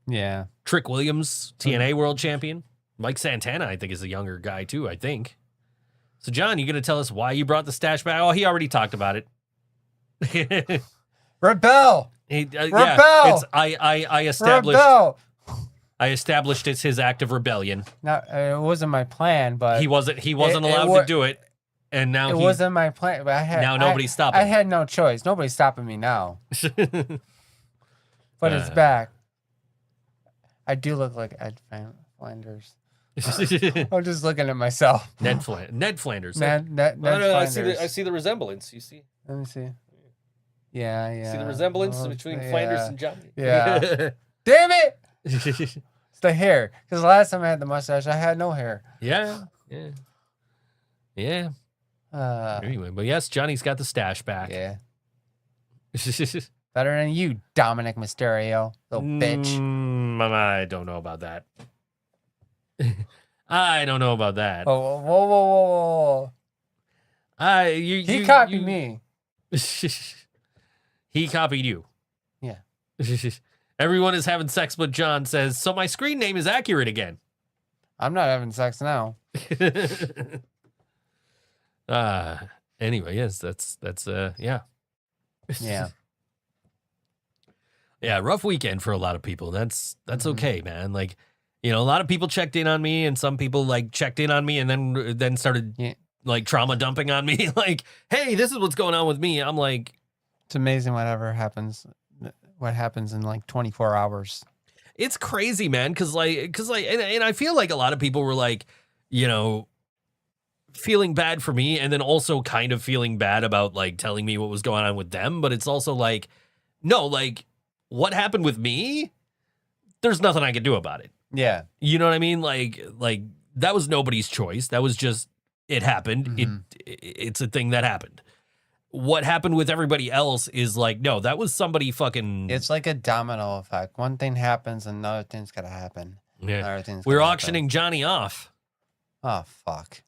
Yeah. Trick Williams, TNA world champion. Mike Santana, I think, is a younger guy, too, I think. So, John, you going to tell us why you brought the stash back? Oh, he already talked about it. Rebel! Rebel! Rebel! I established... Rebel! I established it's his act of rebellion. No, it wasn't my plan, but He wasn't allowed to do it, and now it wasn't my plan. But now nobody's stopping. I had no choice. Nobody's stopping me now. But it's back. I do look like Ed Flanders. I'm just looking at myself. Ned Flanders. Ned Flanders. Flanders. I see the resemblance. You see? Let me see. Yeah. See the resemblance between Flanders and Johnny? Yeah. Damn it! It's the hair. Because last time I had the mustache, I had no hair. Yeah. Anyway, but yes, Johnny's got the stash back. Yeah. Better than you, Dominic Mysterio, little bitch. I don't know about that. I don't know about that. Oh, whoa. He copied me. He copied you. Yeah. Everyone is having sex, but John says, so my screen name is accurate again. I'm not having sex now. Anyway, yes, that's yeah. Yeah. Yeah, rough weekend for a lot of people. That's okay, man. Like, you know, a lot of people checked in on me, and some people like checked in on me and then started like trauma dumping on me. Like, hey, this is what's going on with me. I'm like, it's amazing what happens in like 24 hours. It's crazy, man. Cause and I feel like a lot of people were like, you know, feeling bad for me, and then also kind of feeling bad about like telling me what was going on with them. But it's also like, no, like what happened with me, there's nothing I can do about it. Yeah. You know what I mean? Like that was nobody's choice. That was just, it happened. Mm-hmm. It's a thing that happened. What happened with everybody else is like, no, that was somebody fucking. It's like a domino effect. One thing happens, another thing's got to happen. Yeah. We're auctioning Johnny off. Oh, fuck.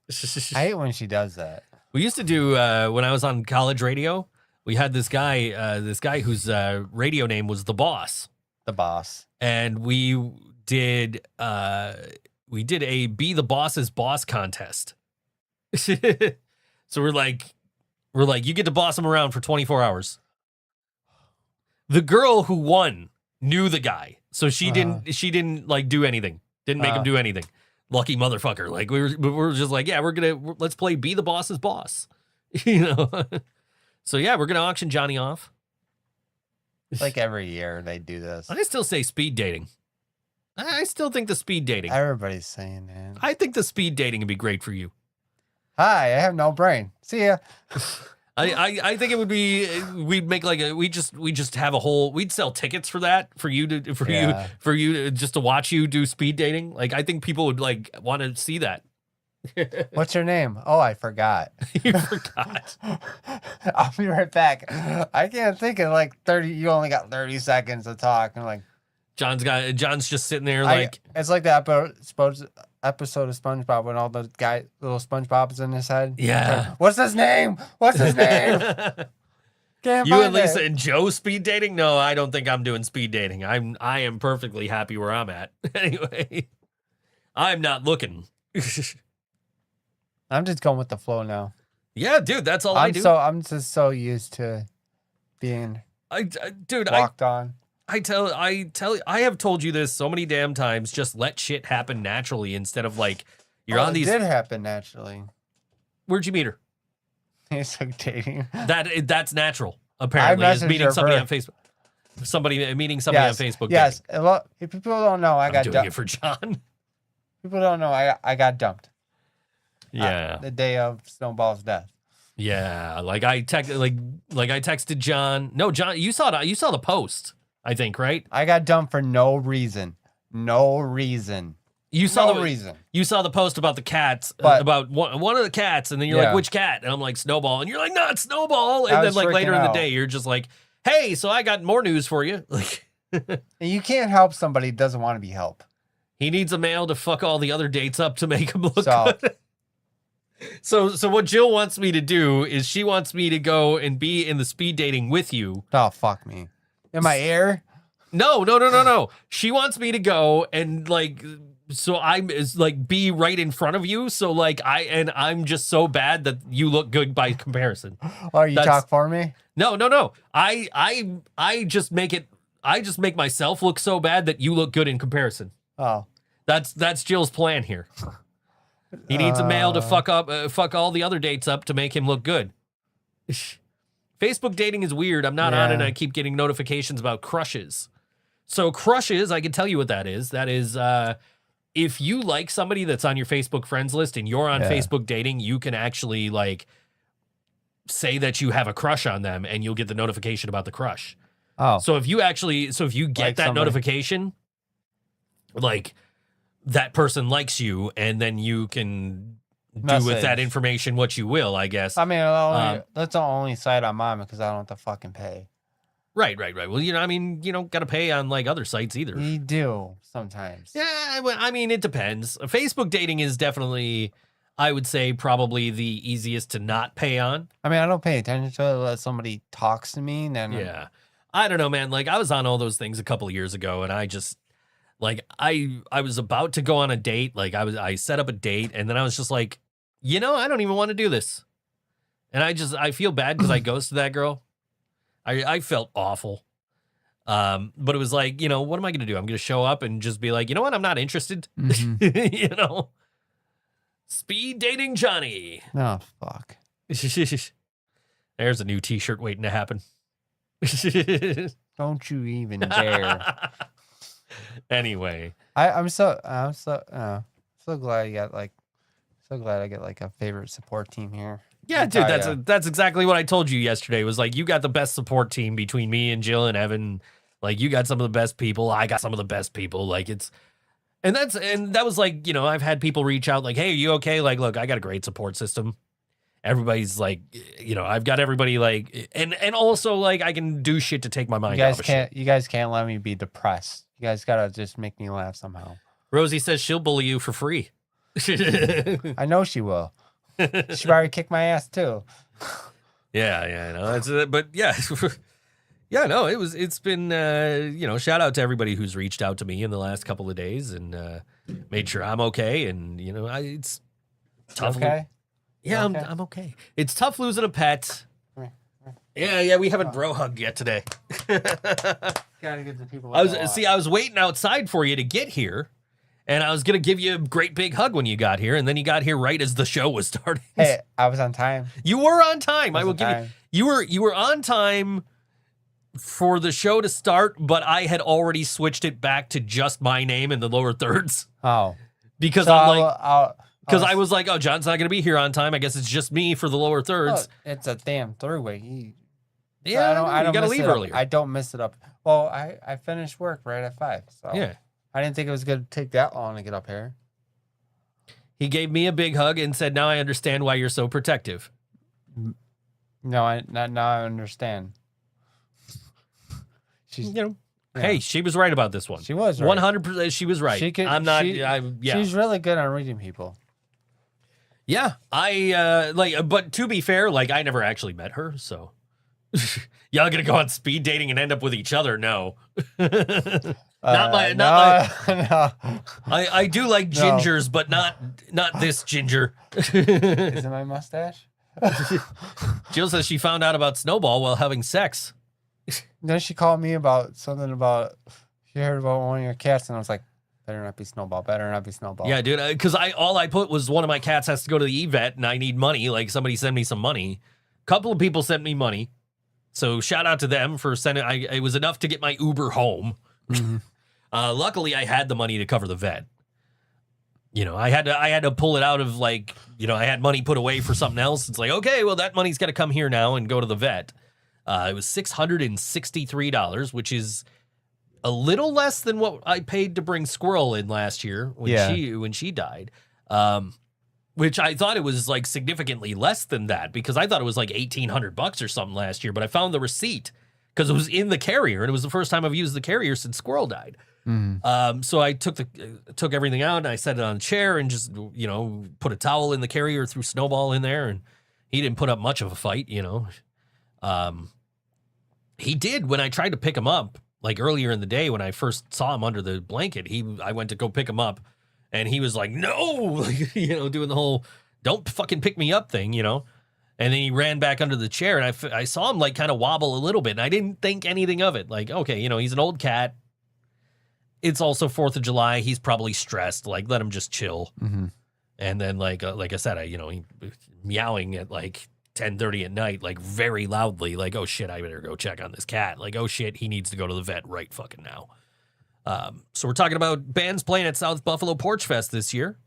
I hate when she does that. We used to do, when I was on college radio, we had this guy whose radio name was The Boss. The Boss. And we did a Be the Boss's Boss contest. So we're like, you get to boss him around for 24 hours. The girl who won knew the guy, so she didn't like do anything. Didn't make him do anything. Lucky motherfucker. Like we were just like, yeah, let's play Be the Boss's Boss. You know. So yeah, we're gonna auction Johnny off. Like every year they do this. I still say speed dating. I still think the speed dating. Everybody's saying that. I think the speed dating would be great for you. Hi, I have no brain. See ya. I think it would be, we'd make like we just have a whole, we'd sell tickets for that for you to just to watch you do speed dating. Like I think people would like want to see that. What's your name? Oh, I forgot. You forgot. I'll be right back. I can't think of like 30. You only got 30 seconds to talk. I'm like, John's just sitting there like it's like the episode of SpongeBob when all the little SpongeBob's in his head. Yeah. Like, what's his name? What's his name? Can't you find and Lisa it. and Joe speed dating? No, I don't think I'm doing speed dating. I am perfectly happy where I'm at. Anyway, I'm not looking. I'm just going with the flow now. Yeah, dude, that's all I do. I'm just so used to being walked on. I have told you this so many damn times. Just let shit happen naturally instead of like you're on these. It did happen naturally. Where'd you meet her? Facebook dating. That's natural. Apparently, is meeting somebody on Facebook. Meeting somebody on Facebook. Yes. If people don't know, I got doing it for John. People don't know I got dumped. Yeah. The day of Snowball's death. Yeah. Like I texted John. No, John, you saw the post. I think, right? I got dumped for no reason. No reason. You saw no reason. You saw the post about the cats, about one of the cats, and then you're like, which cat? And I'm like, Snowball. And you're like, not Snowball. And then like later in the day, you're just like, hey, so I got more news for you. Like you can't help somebody who doesn't want to be helped. He needs a male to fuck all the other dates up to make him look good. So what Jill wants me to do is she wants me to go and be in the speed dating with you. Oh, fuck me. In my ear? No. She wants me to go and like, so I'm like be right in front of you. So like I'm just so bad that you look good by comparison. Oh, you talk for me? No. I just make myself look so bad that you look good in comparison. Oh. That's Jill's plan here. He needs a male to fuck all the other dates up to make him look good. Facebook dating is weird. I'm not on it, and I keep getting notifications about crushes. So crushes, I can tell you what that is. That is if you like somebody that's on your Facebook friends list and you're on Facebook dating, you can actually like say that you have a crush on them and you'll get the notification about the crush. Oh. So if you get Like that somebody. notification, like that person likes you, and then you can do with that Message. information what you will, I guess. I mean, that's the only site I'm on because I don't have to fucking pay. Right. Well, you don't got to pay on like other sites either. You do sometimes. Yeah, well, I mean, it depends. Facebook dating is definitely, I would say, probably the easiest to not pay on. I mean, I don't pay attention to it unless somebody talks to me. Then Yeah. I don't know, man. Like, I was on all those things a couple of years ago, and I just, like, I was about to go on a date. Like, I set up a date, and then I was just like, I don't even want to do this. And I feel bad because I ghosted that girl. I felt awful. But it was like, what am I going to do? I'm going to show up and just be like, you know what? I'm not interested. Mhm. Speed dating Johnny. Oh, fuck. There's a new t-shirt waiting to happen. Don't you even dare. Anyway. I'm so glad I get like a favorite support team here. Yeah, dude, that's exactly what I told you yesterday. It was like, you got the best support team between me and Jill and Evan. Like, you got some of the best people. I got some of the best people. Like, that was like, I've had people reach out like, hey, are you okay? Like, look, I got a great support system. Everybody's like, I've got everybody like, and also like, I can do shit to take my mind off of shit. You guys can't let me be depressed. You guys gotta just make me laugh somehow. Rosie says she'll bully you for free. I know she will. She probably kicked my ass too. Yeah, I know. But yeah, yeah, no, it's been, shout out to everybody who's reached out to me in the last couple of days and made sure I'm okay. And, it's tough. Okay. Yeah, Okay? I'm okay. It's tough losing a pet. Come here. Yeah, we haven't bro hugged yet today. Gotta get the people. I was waiting outside for you to get here. And I was going to give you a great big hug when you got here. And then you got here right as the show was starting. Hey, I was on time. You were on time. I will give time. you were on time for the show to start, but I had already switched it back to just my name in the lower thirds. Oh. Because So I'm like, I was like, oh, John's not going to be here on time. I guess it's just me for the lower thirds. It's a damn throughway. Yeah, I don't you got to miss leave it up. earlier. I don't miss it up. Well, I finished work right at 5. So Yeah. I didn't think it was going to take that long to get up here. He gave me a big hug and said, now I understand why you're so protective. No, now I understand. She's, yeah. Hey, she was right about this one. She was right. 100%. She was right. I'm not. Yeah. She's really good on reading people. Yeah, but to be fair, like I never actually met her, so y'all gonna go on speed dating and end up with each other? No, not my. No. I do like gingers, but not this ginger. Is it my mustache? Jill says she found out about Snowball while having sex. Then she called me about something about she heard about one of your cats, and I was like, better not be Snowball. Better not be Snowball. Yeah, dude. Because all I put was one of my cats has to go to the vet, and I need money. Like somebody send me some money. A couple of people sent me money, so shout out to them for sending. It was enough to get my Uber home. Mm-hmm. Luckily, I had the money to cover the vet. I had to pull it out of I had money put away for something else. It's like, okay, well that money's got to come here now and go to the vet. It was $663, which is a little less than what I paid to bring Squirrel in last year when she died. Which I thought it was like significantly less than that because I thought it was like $1,800 or something last year, but I found the receipt because it was in the carrier and it was the first time I've used the carrier since Squirrel died. Mm-hmm. So I took everything out and I set it on a chair and just, put a towel in the carrier, threw Snowball in there, and he didn't put up much of a fight, He did when I tried to pick him up, like earlier in the day when I first saw him under the blanket. I went to go pick him up, and he was like, "No," doing the whole "don't fucking pick me up" thing, And then he ran back under the chair, and I saw him like kind of wobble a little bit, and I didn't think anything of it. Like, okay, he's an old cat. it's also 4th of July. He's probably stressed. Like, let him just chill. Mm-hmm. And then, like I said, he meowing at like 10:30 at night, like very loudly, like, oh shit, I better go check on this cat. Like, oh shit, he needs to go to the vet right fucking now. So we're talking about bands playing at South Buffalo Porchfest this year.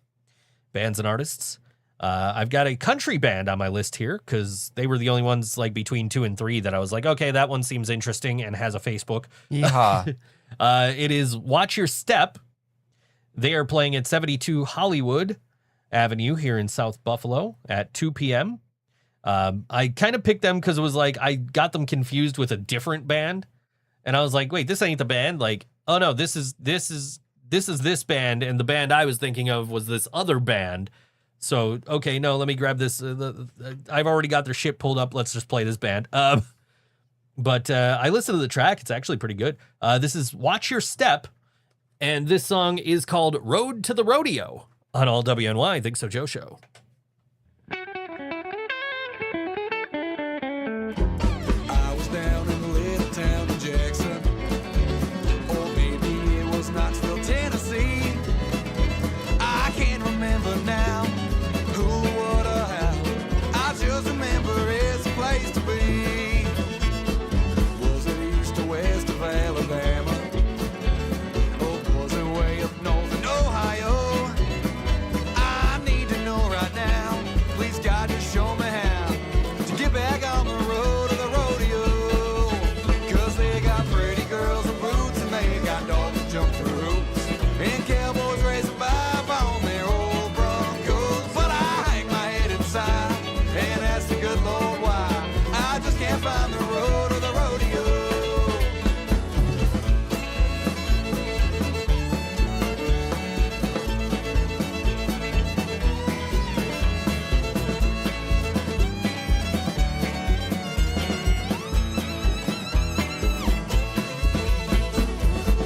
Bands and artists. I've got a country band on my list here because they were the only ones like between 2 and 3 that I was like, okay, that one seems interesting and has a Facebook. Yeehaw. It is Watch Your Step. They are playing at 72 Hollywood Avenue here in South Buffalo at 2 p.m. I kind of picked them because it was like I got them confused with a different band. And I was like, wait, this ain't the band. Like, oh no, this is this band. And the band I was thinking of was this other band. So, okay, no, let me grab this. I've already got their shit pulled up. Let's just play this band. But I listened to the track. It's actually pretty good. This is Watch Your Step. And this song is called Road to the Rodeo on All WNY Think So Joe Show. I was down in the little town of Jackson, or maybe it was Knoxville, Tennessee. I can't remember now who, what, or how. I just remember it's a place to be. Was it east or west of Alabama? Or was it way up north in Ohio? I need to know right now. Please God, just show me how to get back on the road to the rodeo. 'Cause they got pretty girls and boots, and they got dogs that jump through hoops, and cowboys racing by on their old Broncos. But I hang my head inside and ask the good Lord why I just can't find the road to the rodeo.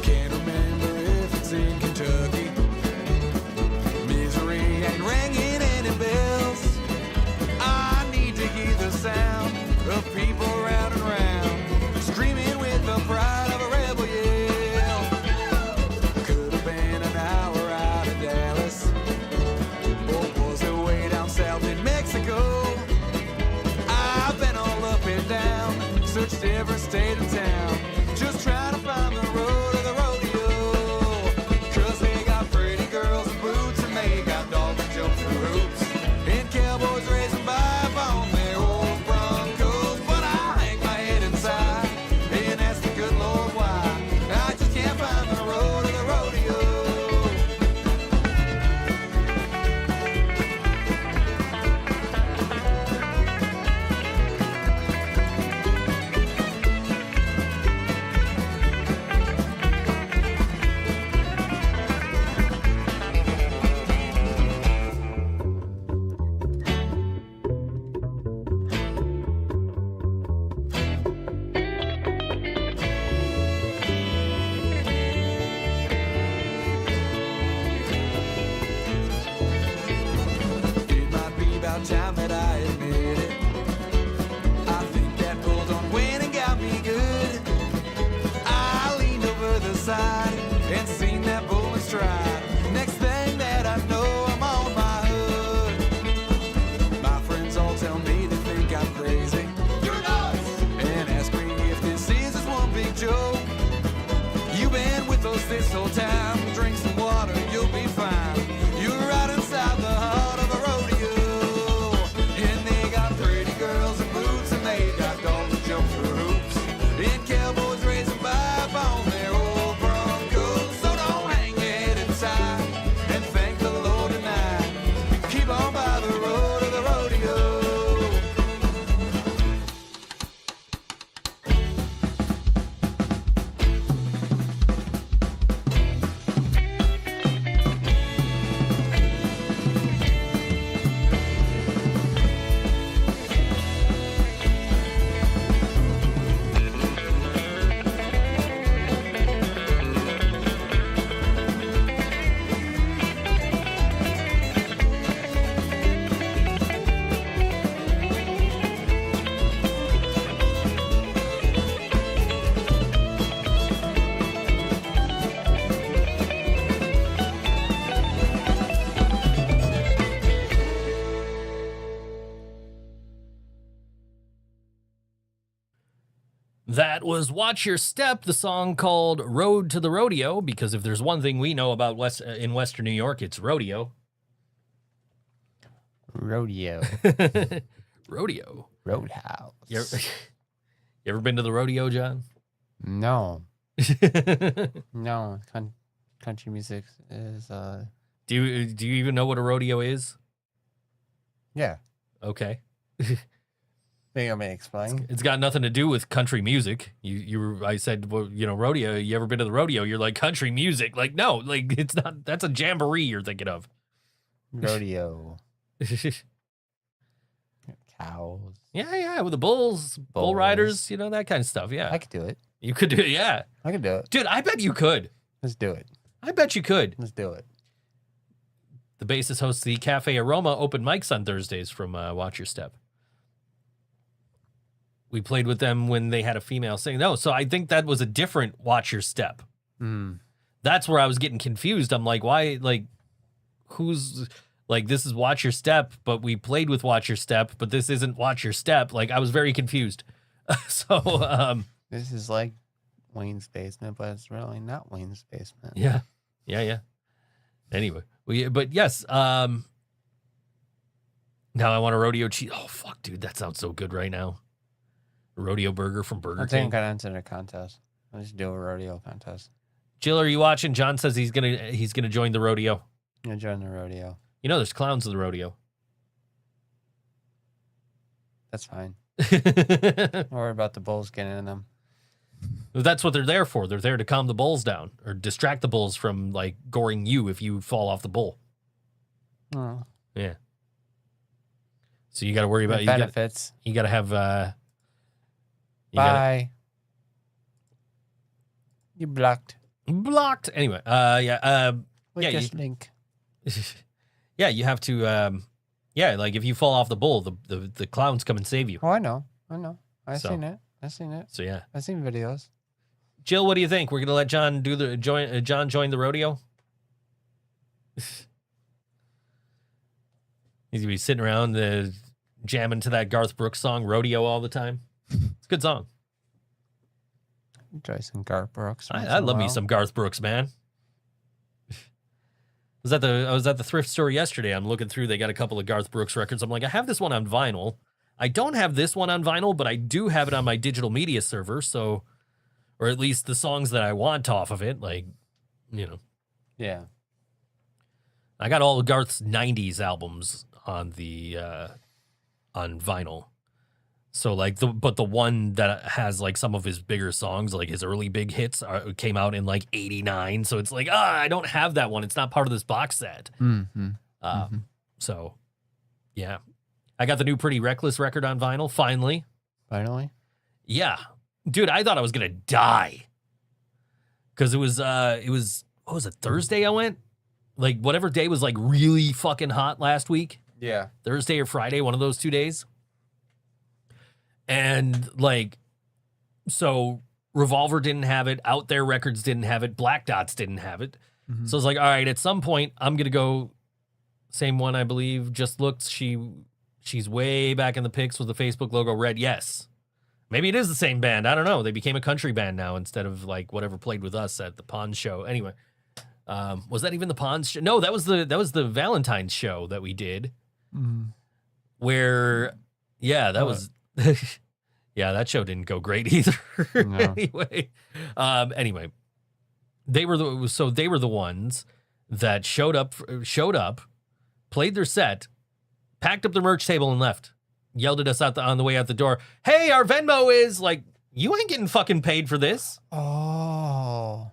Can't remember if it's in Kentucky. Misery ain't ringing any bells. I need to hear the sound of people round and round, screaming with the pride of a rebel yell. Could have been an hour out of Dallas, or was it way down south in Mexico? I've been all up and down, searched every state and town, just trying to find the road to the rodeo. 'Cause they got pretty girls and boots, and they got dogs that jump through hoops, and cowboys racing by on their old Broncos. But I hang my head inside and ask the good Lord why I just can't find the road to the rodeo. It might be about time that I admit it. I think that bulldog went and got me good. I leaned over the side and seen that bull in stride. Next thing that I know, I'm on my hood. My friends all tell me they think I'm crazy. You're nuts! And ask me if this is just one big joke. You've been with us this whole time. Drink some water, you'll be fine. You're right inside the heart of a rodeo. And they got pretty girls and boots, and they got dogs that jump through hoops, and cowboys racing by on their old Broncos. So don't hang your head inside and thank the Lord tonight. Keep on by the road to the rodeo. That was Watch Your Step, the song called Road to the Rodeo, because if there's one thing we know about in Western New York, it's rodeo. Rodeo. Rodeo. Roadhouse. You ever been to the rodeo, John? No. No. Country music is... Do you even know what a rodeo is? Yeah. Okay. Think I may explain. It's got nothing to do with country music. I said, well, rodeo. You ever been to the rodeo? You're like, country music. Like, no, like it's not. That's a jamboree you're thinking of. Rodeo. Cows. Yeah, with the bulls, bull riders, that kind of stuff. Yeah, I could do it. you could do it. Yeah, I could do it. dude, I bet you could. Let's do it. I bet you could. Let's do it. The bassist hosts the Cafe Aroma open mics on Thursdays from Watch Your Step. We played with them when they had a female sing. No, so I think that was a different Watch Your Step. Mm. That's where I was getting confused. I'm like, why? Like, who's like, this is Watch Your Step, but we played with Watch Your Step, but this isn't Watch Your Step. Like, I was very confused. So, this is like Wayne's Basement, but it's really not Wayne's Basement. yeah. Anyway, but yes. Now I want a rodeo cheese. Oh fuck, dude, that sounds so good right now. A rodeo burger from Burger I King. think I'm gonna enter a contest. Let's do a rodeo contest. Jill, are you watching? John says he's gonna join the rodeo. I'm gonna join the rodeo. There's clowns in the rodeo. That's fine. Don't worry about the bulls getting in them. That's what they're there for. They're there to calm the bulls down or distract the bulls from like goring you if you fall off the bull. Oh. Yeah. So you got to worry about benefits. You got to have. Bye. You blocked. Blocked. Anyway. With this link. Yeah, you have to. Yeah, like if you fall off the bull, the clowns come and save you. Oh, I know. I've So. seen it. So yeah. I've seen videos. Jill, what do you think? We're gonna let John John join the rodeo. He's gonna be sitting around jamming to that Garth Brooks song "Rodeo" all the time. It's a good song. Enjoy some Garth Brooks. I love me some Garth Brooks, man. I was at the thrift store yesterday. I'm looking through. They got a couple of Garth Brooks records. I'm like, I have this one on vinyl. I don't have this one on vinyl, but I do have it on my digital media server. So, or at least the songs that I want off of it, like, Yeah. I got all of Garth's '90s albums on the on vinyl. So like but the one that has like some of his bigger songs, like his early big hits, came out in like '89. So it's like, I don't have that one. It's not part of this box set. Mm-hmm. So, yeah, I got the new Pretty Reckless record on vinyl. Finally. Yeah, dude, I thought I was gonna die because it was what was it, Thursday? I went, like, whatever day was like really fucking hot last week. Yeah. Thursday or Friday, one of those 2 days. And like, so Revolver didn't have it. Out There Records didn't have it. Black Dots didn't have it. Mm-hmm. So I was like, all right, at some point I'm going to go. Same one, I believe. Just looked. She's way back in the pics with the Facebook logo red. Yes. Maybe it is the same band. I don't know. They became a country band now instead of like whatever played with us at the Pond show. Anyway, was that even the Pond show? No, that was the Valentine's show that we did. Mm-hmm. Where, yeah, that was. Yeah, that show didn't go great either. No. Anyway, they were the ones that showed up, played their set, packed up their merch table and left. Yelled at us on the way out the door. Hey, our Venmo is like, you ain't getting fucking paid for this. Oh.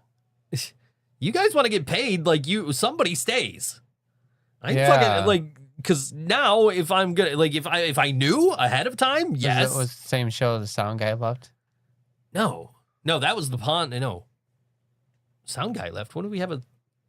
You guys want to get paid? Like somebody stays. I Yeah. fucking like. Because now, if I'm gonna like, if I knew ahead of time, yes. It was the same show the sound guy left. No, that was the Pond. No, sound guy left. What do we have?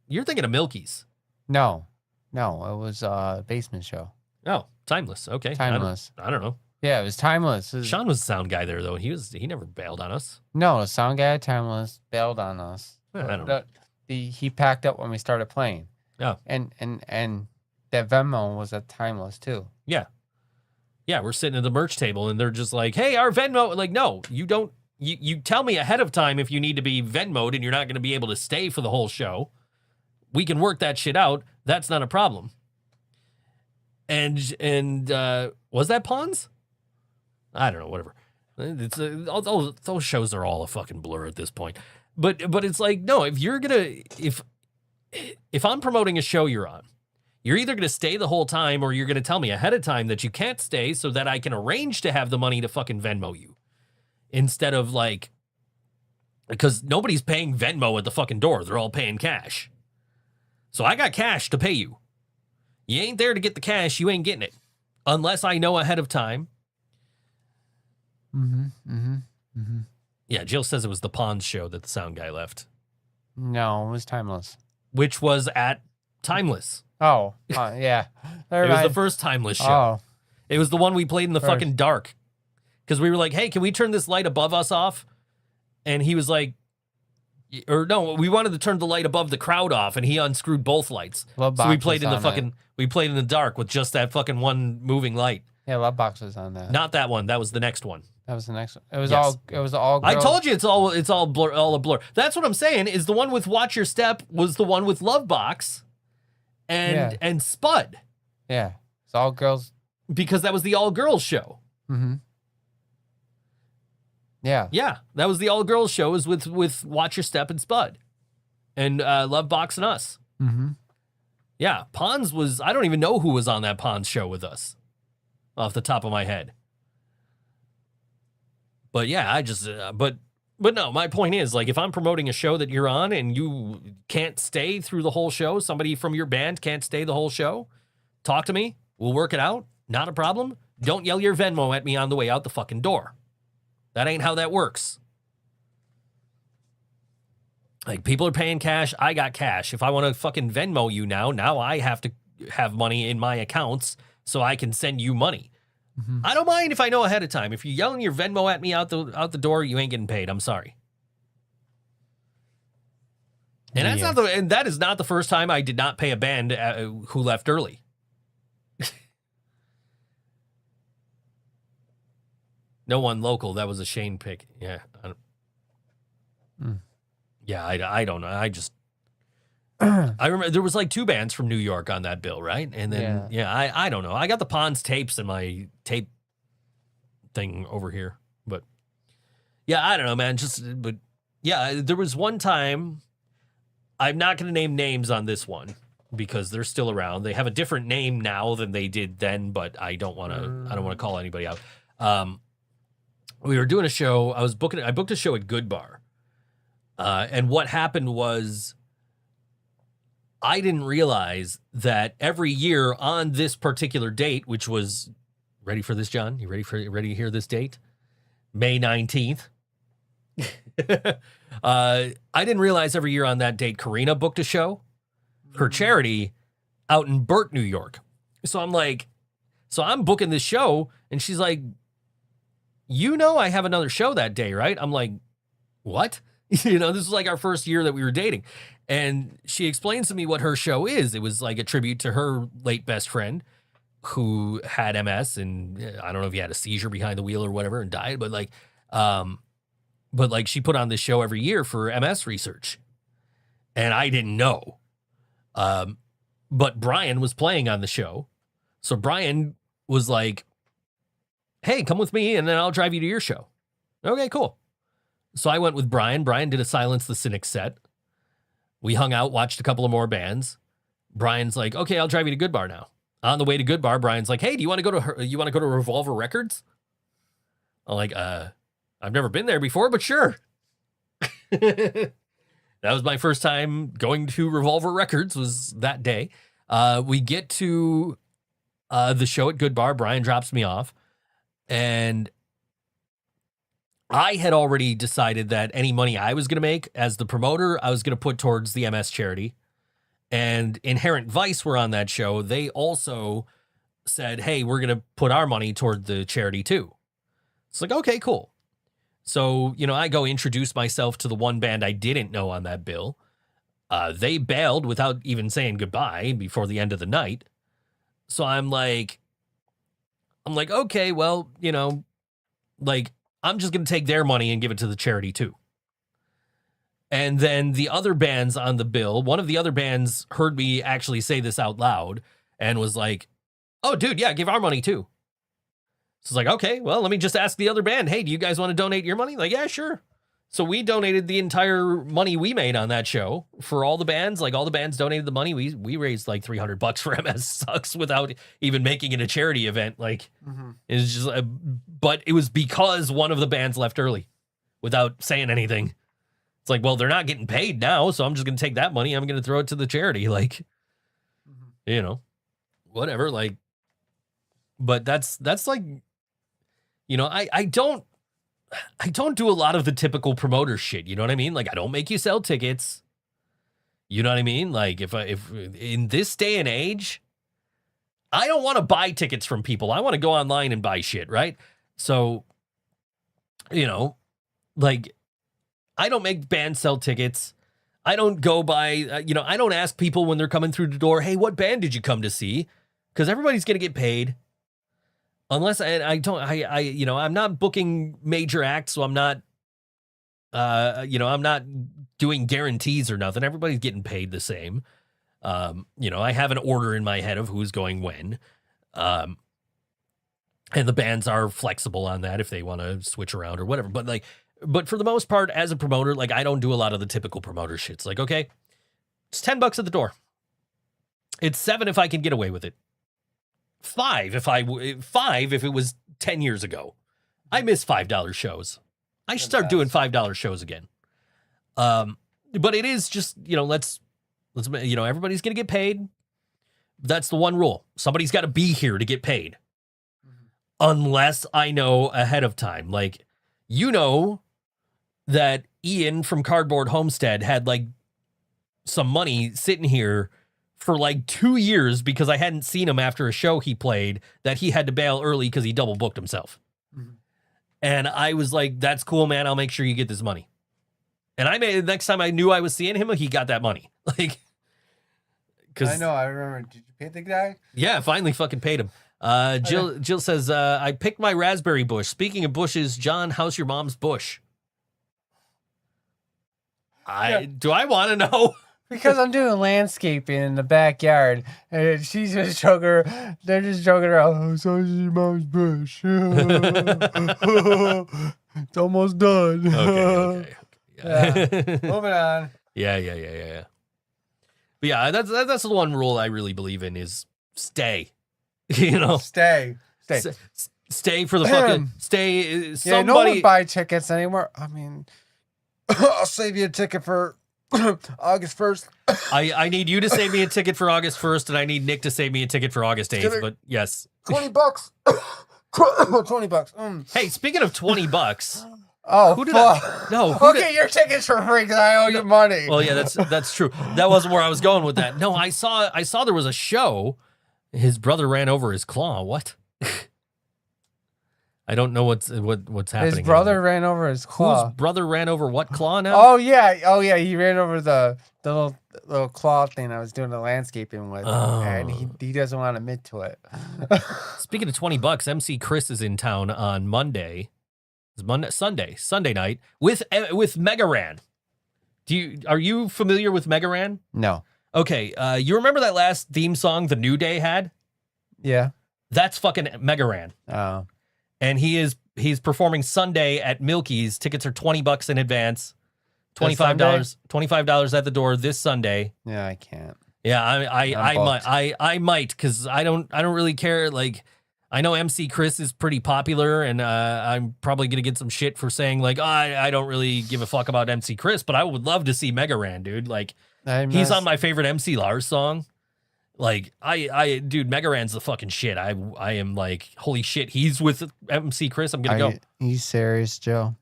You're thinking of Milky's. No, it was a basement show. Oh, Timeless. Okay, Timeless. I don't know. Yeah, it was Timeless. Sean was the sound guy there though. He never bailed on us. No, the sound guy at Timeless bailed on us. I don't know. He packed up when we started playing. Oh. And that Venmo was at Timeless too. Yeah, we're sitting at the merch table and they're just like, "Hey, our Venmo." Like, no, you don't you tell me ahead of time if you need to be Venmo'd and you're not going to be able to stay for the whole show. We can work that shit out. That's not a problem. And was that Pawns? I don't know, whatever. It's those shows are all a fucking blur at this point. But it's like, no, if you're gonna if I'm promoting a show you're on, you're either gonna stay the whole time or you're gonna tell me ahead of time that you can't stay so that I can arrange to have the money to fucking Venmo you. Instead of like, because nobody's paying Venmo at the fucking door. They're all paying cash. So I got cash to pay you. You ain't there to get the cash, you ain't getting it. Unless I know ahead of time. Yeah, Jill says it was the Pawns show that the sound guy left. No, it was Timeless. Which was at Timeless. Oh, yeah. It was the first Timeless show. Oh. It was the one we played in the fucking dark. Because we were like, hey, can we turn this light above us off? And he was like, or no, we wanted to turn the light above the crowd off, and he unscrewed both lights. Love so we Box played was in the on fucking, we played in the dark with just that fucking one moving light. Yeah, Love Box was on that. Not that one. That was the next one. That was the next one. It was Yes. all I girls. told you it's all blur, all a blur. That's what I'm saying. Is the one with Watch Your Step was the one with Love Box, and Spud. Yeah, it's all girls. Because that was the all girls show. Mm-hmm. Yeah. Yeah, that was the all girls show. Was with Watch Your Step and Spud, and Love Box and us. Mm-hmm. Yeah, Pawns was. I don't even know who was on that Pawns show with us, off the top of my head. But yeah, I just. But no, my point is, like, if I'm promoting a show that you're on and you can't stay through the whole show, somebody from your band can't stay the whole show, talk to me. We'll work it out. Not a problem. Don't yell your Venmo at me on the way out the fucking door. That ain't how that works. Like, people are paying cash. I got cash. If I want to fucking Venmo you now I have to have money in my accounts so I can send you money. Mm-hmm. I don't mind if I know ahead of time. If you're yelling your Venmo at me out the door, you ain't getting paid. I'm sorry. And that's not and that is not the first time I did not pay a band who left early. No one local. That was a Shane pick. Yeah. Yeah, I don't know. I just I remember there was like 2 bands from New York on that bill, right? And then I don't know. I got the Pawns tapes in my tape thing over here, but yeah, I don't know, man. But yeah, there was one time. I'm not going to name names on this one because they're still around. They have a different name now than they did then, but I don't want to. I don't want to call anybody out. We were doing a show. I booked a show at Good Bar. And what happened was I didn't realize that every year on this particular date, which was, ready for this, John? You ready to hear this date? May 19th. I didn't realize every year on that date, Karina booked a show, her charity, out in Burt, New York. So I'm booking this show, and she's like, I have another show that day, right? I'm like, what? This is like our first year that we were dating. And she explains to me what her show is. It was like a tribute to her late best friend who had MS, and I don't know if he had a seizure behind the wheel or whatever and died, but she put on this show every year for MS research. And I didn't know. But Brian was playing on the show. So Brian was like, hey, come with me and then I'll drive you to your show. Okay, cool. So I went with Brian. Brian did a Silence the Cynic set. We hung out, watched a couple of more bands. Brian's like, okay, I'll drive you to Good Bar now. On the way to Good Bar, Brian's like, hey, do you want to go to Revolver Records? I'm like, I've never been there before, but sure. That was my first time going to Revolver Records, was that day. We get to the show at Good Bar. Brian drops me off. And I had already decided that any money I was going to make as the promoter, I was going to put towards the MS charity. And Inherent Vice were on that show. They also said, hey, we're going to put our money toward the charity too. It's like, okay, cool. So, I go introduce myself to the one band I didn't know on that bill. They bailed without even saying goodbye before the end of the night. So I'm like, okay, well, I'm just going to take their money and give it to the charity too. And then the other bands on the bill, one of the other bands heard me actually say this out loud and was like, oh, dude, yeah, give our money too. So it's like, okay, well, let me just ask the other band, hey, do you guys want to donate your money? Like, yeah, sure. So we donated the entire money we made on that show for all the bands. Like, all the bands donated the money. We raised like $300 for MS Sucks without even making it a charity event. Like, it's just, but it was because one of the bands left early without saying anything. It's like, well, they're not getting paid now, so I'm just going to take that money. I'm going to throw it to the charity. Like, you know, whatever. Like, but that's like, you know, I don't do a lot of the typical promoter shit. You know what I mean? Like, I don't make you sell tickets. You know what I mean? Like, if in this day and age, I don't want to buy tickets from people. I want to go online and buy shit, right? So, you know, like, I don't make bands sell tickets. I don't go by, you know, I don't ask people when they're coming through the door, hey, what band did you come to see? Because everybody's going to get paid. Unless I you know, I'm not booking major acts, so I'm not, you know, I'm not doing guarantees or nothing. Everybody's getting paid the same. You know, I have an order in my head of who's going when. And the bands are flexible on that if they want to switch around or whatever. But for the most part, as a promoter, like, I don't do a lot of the typical promoter shits. Like, okay, it's $10 at the door. It's $7 if I can get away with it. $5 if it was 10 years ago. I miss $5 shows. I should start doing $5 shows again. But it is just, you know, let's you know, everybody's gonna get paid. That's the one rule. Somebody's got to be here to get paid, unless I know ahead of time. Like, you know, that Ian from Cardboard Homestead had like some money sitting here for like 2 years because I hadn't seen him after a show he played that he had to bail early because he double booked himself. And I was like, that's cool, man. I'll make sure you get this money. And next time I knew I was seeing him, he got that money. Like, cause I know. I remember. Did you pay the guy? Yeah, finally fucking paid him. Jill says, I picked my raspberry bush. Speaking of bushes, John, how's your mom's bush? Do I want to know? Because I'm doing landscaping in the backyard, and they're just joking around. Oh, so is your mom's bush. It's almost done. Okay. Yeah. Moving on. Yeah. But yeah, that's the one rule I really believe in is stay. You know, stay for the fucking stay. Yeah, no one buy tickets anymore. I mean, I'll save you a ticket for August 1st. I need you to save me a ticket for August 1st, and I need Nick to save me a ticket for August 8th. But yes, $20. $20. Hey, speaking of $20. Oh, who did fuck. Okay, your ticket's for free because I owe you money. Well, yeah, that's true. That wasn't where I was going with that. No, I saw there was a show. His brother ran over his claw. What? I don't know what's happening. His brother ran over his claw. Whose brother ran over what claw now? Oh yeah. He ran over the little claw thing I was doing the landscaping with, and he doesn't want to admit to it. Speaking of $20, MC Chris is in town on Monday. It's Sunday night with Megaran. Are you familiar with Megaran? No. Okay, you remember that last theme song the New Day had? Yeah. That's fucking Megaran. Oh. And he's performing Sunday at Milky's. Tickets are $20 in advance. $25 at the door this Sunday. Yeah, I can't. Yeah, I might because I don't really care. Like, I know MC Chris is pretty popular, and I'm probably gonna get some shit for saying like, I don't really give a fuck about MC Chris, but I would love to see Megaran, dude. Like, he's on my favorite MC Lars song. Like, dude, Megaran's the fucking shit. I am like, holy shit, he's with MC Chris. I'm gonna go. Are you serious, Joe?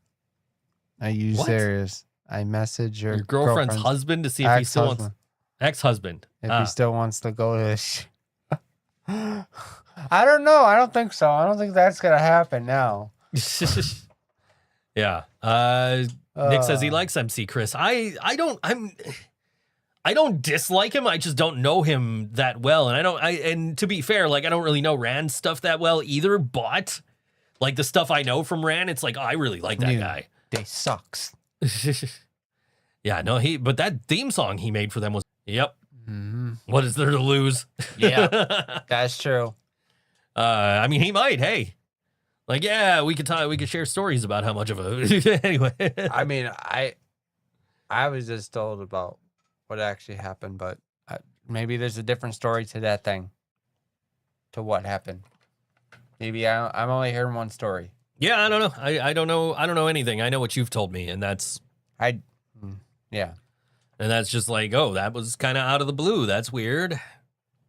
Are you serious? I message your girlfriend's husband to see if he still wants ex-husband. If he still wants to go to this. I don't know. I don't think so. I don't think that's gonna happen now. Yeah. Nick says he likes MC Chris. I don't dislike him. I just don't know him that well. And and to be fair, like, I don't really know Rand's stuff that well either, but Like the stuff I know from Ran, it's like, oh, I really like that Dude, guy. They sucks. Yeah, no, but that theme song he made for them was, yep. Mm-hmm. What is there to lose? Yeah, that's true. I mean, he might. Hey, like, yeah, we could share stories about how much of a anyway. I mean, I was just told about what actually happened, but maybe there's a different story to that thing. To what happened? Maybe I'm only hearing one story. Yeah, I don't know. I don't know. I don't know anything. I know what you've told me, and that's yeah. And that's just like, oh, that was kind of out of the blue. That's weird.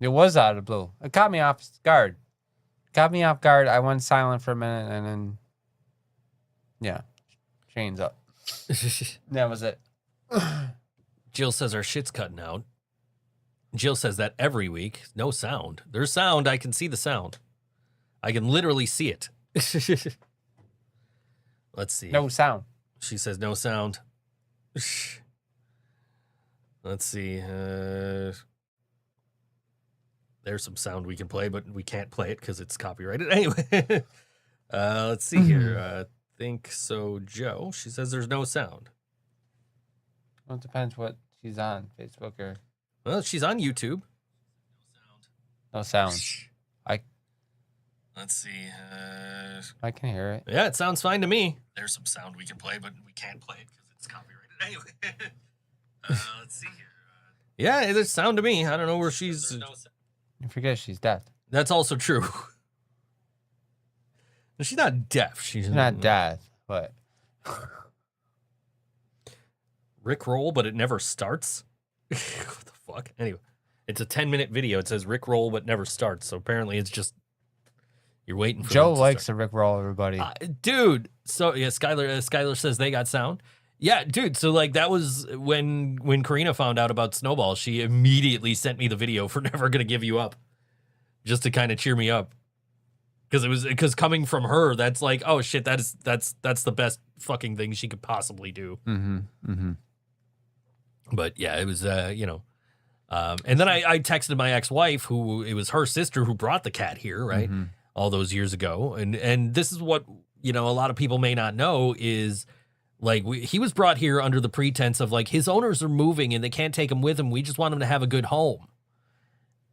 It was out of the blue. It caught me off guard. I went silent for a minute, and then yeah, chains up. That was it. Jill says our shit's cutting out. Jill says that every week. No sound. There's sound. I can see the sound. I can literally see it. Let's see. No sound. She says no sound. Let's see. There's some sound we can play, but we can't play it because it's copyrighted. Anyway, let's see here. Think so, Joe. She says there's no sound. Well, it depends what she's on, Facebook or. Well, she's on YouTube. No sound. Let's see. I can hear it. Yeah, it sounds fine to me. There's some sound we can play, but we can't play it because it's copyrighted. Anyway, let's see here. Yeah, there's sound to me. I don't know where she's. You forget she's deaf. That's also true. She's not deaf. She's not deaf, but Rick roll, but it never starts. What the fuck? Anyway, it's a 10-minute video. It says Rick roll, but never starts. So apparently, it's just you're waiting for Joe likes to Rick roll everybody. Dude. So yeah, Skylar says they got sound. Yeah, dude. So like that was when Karina found out about Snowball, she immediately sent me the video for Never Gonna Give You Up, just to kind of cheer me up. Because coming from her, that's like, oh shit, that's the best fucking thing she could possibly do. Mm-hmm. Mm-hmm. But yeah, it was and then I texted my ex-wife, who it was her sister who brought the cat here, right? Mm-hmm. All those years ago. And this is what, a lot of people may not know is like he was brought here under the pretense of like his owners are moving and they can't take him with them. We just want him to have a good home.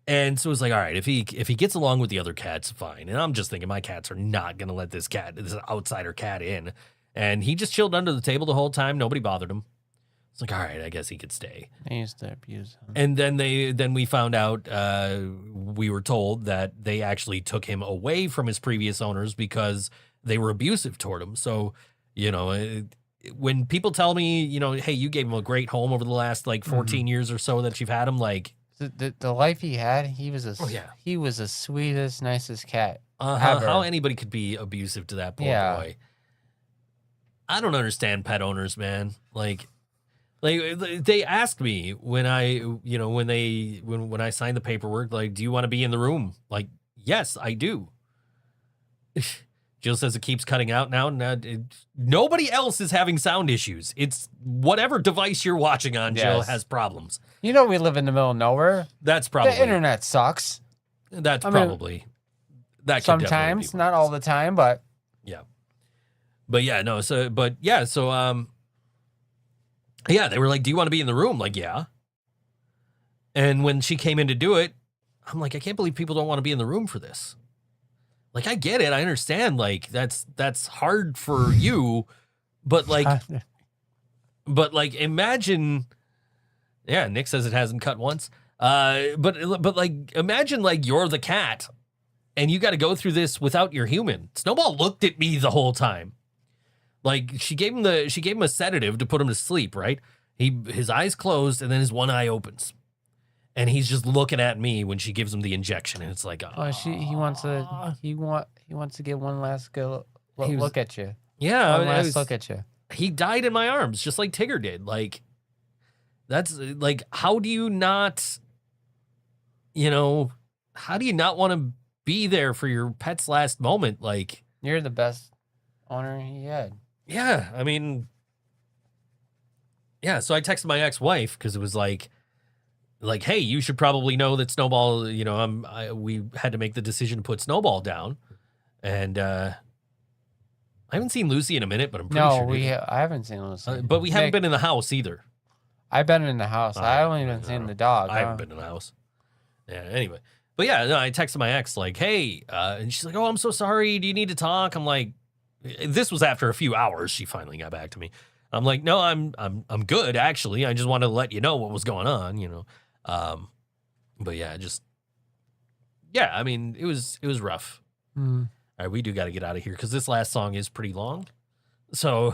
And so it was like, all right, if he gets along with the other cats, fine. And I'm just thinking my cats are not going to let this outsider cat in. And he just chilled under the table the whole time. Nobody bothered him. It's like, all right, I guess he could stay. They used to abuse him. And then we found out, we were told that they actually took him away from his previous owners because they were abusive toward him. So, when people tell me, hey, you gave him a great home over the last like 14 years or so that you've had him, like the life he had, he was he was the sweetest, nicest cat. How anybody could be abusive to that poor boy. I don't understand pet owners, man. Like they asked me when I signed the paperwork, like, do you want to be in the room? Like, yes, I do. Jill says it keeps cutting out now. Nobody else is having sound issues. It's whatever device you're watching on, Yes. Jill, has problems. We live in the middle of nowhere. That's probably The internet sucks. That's I mean, probably that. Could definitely Sometimes, be not all the time, but yeah. But yeah, no. So yeah, they were like, "Do you want to be in the room?" Like, yeah. And when she came in to do it, I'm like, I can't believe people don't want to be in the room for this. Like, I get it. I understand. Like, that's hard for you, but like, imagine. Yeah, Nick says it hasn't cut once. But like, imagine like you're the cat, and you got to go through this without your human. Snowball looked at me the whole time. Like she gave him a sedative to put him to sleep. Right? His eyes closed, and then his one eye opens. And he's just looking at me when she gives him the injection, and it's like, he wants to get one last look at you. Yeah, One last look at you. He died in my arms, just like Tigger did. Like, that's like, how do you not, how do you not want to be there for your pet's last moment? Like, You're the best owner he had. Yeah, I mean, yeah. So I texted my ex-wife because it was like, hey, you should probably know that Snowball, we had to make the decision to put Snowball down. And I haven't seen Lucy in a minute, but I'm pretty No, sure. I haven't seen Lucy. But we haven't Nick, been in the house either. I've been in the house. I haven't even seen the dog. I haven't been in the house. Yeah, anyway. But yeah, no, I texted my ex like, hey, and she's like, oh, I'm so sorry. Do you need to talk? I'm like, this was after a few hours. She finally got back to me. I'm like, no, I'm good, actually. I just wanted to let you know what was going on, you know. But yeah, I mean, it was rough. All right, we do got to get out of here because this last song is pretty long. So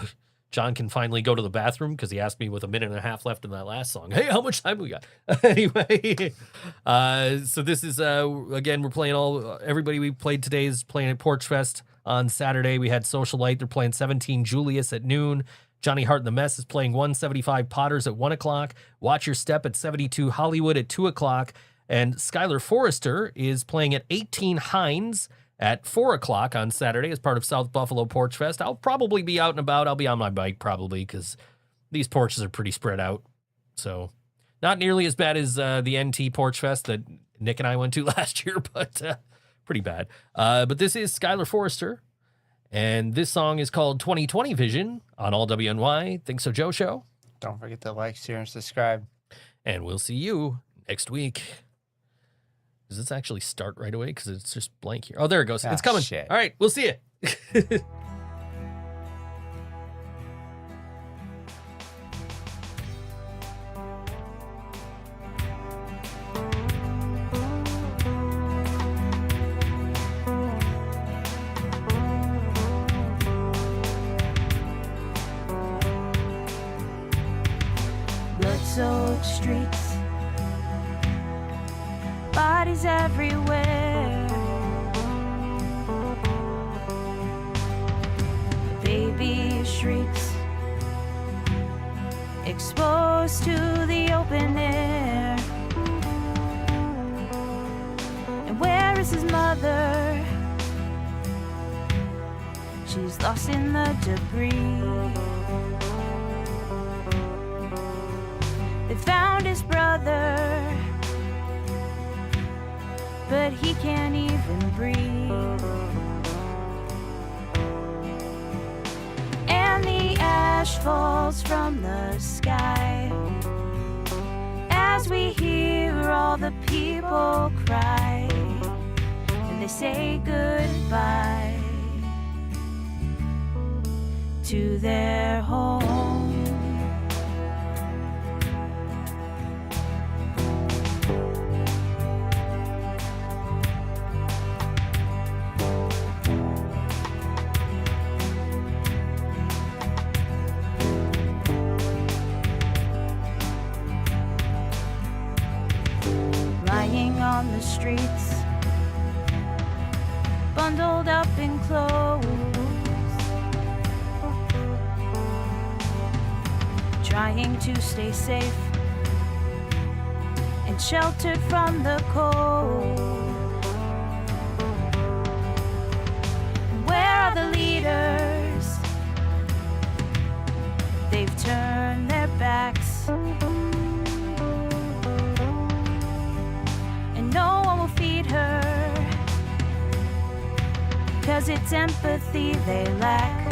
John can finally go to the bathroom because he asked me with a minute and a half left in that last song. Hey, how much time we got? Anyway, so this is, again, we're playing everybody we played today is playing at Porchfest on Saturday. We had Socialite. They're playing 17 Julius at noon. Johnny Hart and the Mess is playing 175 Potters at 1 o'clock. Watch Your Step at 72 Hollywood at 2 o'clock. And Skylar Forrester is playing at 18 Hines at 4 o'clock on Saturday as part of South Buffalo Porch Fest. I'll probably be out and about. I'll be on my bike probably because these porches are pretty spread out. So not nearly as bad as the NT Porch Fest that Nick and I went to last year, but pretty bad. But this is Skylar Forrester, and this song is called 2020 Vision on All WNY. Think So Joe Show. Don't forget to like, share, and subscribe. And we'll see you next week. Does this actually start right away? Because it's just blank here. Oh, there it goes. It's coming. Shit. All right, we'll see you. Blood-soaked streets, bodies everywhere. Baby shrieks, exposed to the open air. And where is his mother? She's lost in the debris. They found his brother, but he can't even breathe. And the ash falls from the sky as we hear all the people cry, and they say goodbye to their home. On the streets, bundled up in clothes, trying to stay safe and sheltered from the cold. Where are the leaders? They've turned their backs. No one will feed her, 'cause it's empathy they lack.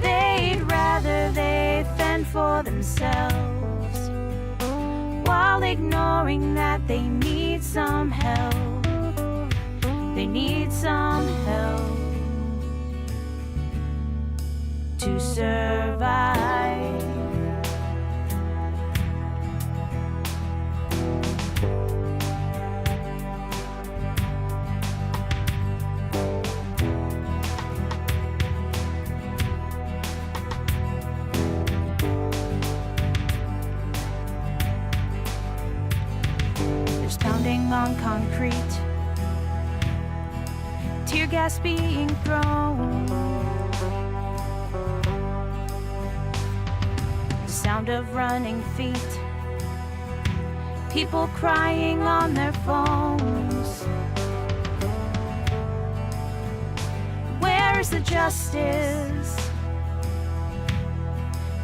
They'd rather they fend for themselves, while ignoring that they need some help. They need some help to survive. Pounding on concrete, tear gas being thrown, the sound of running feet, people crying on their phones. Where's the justice?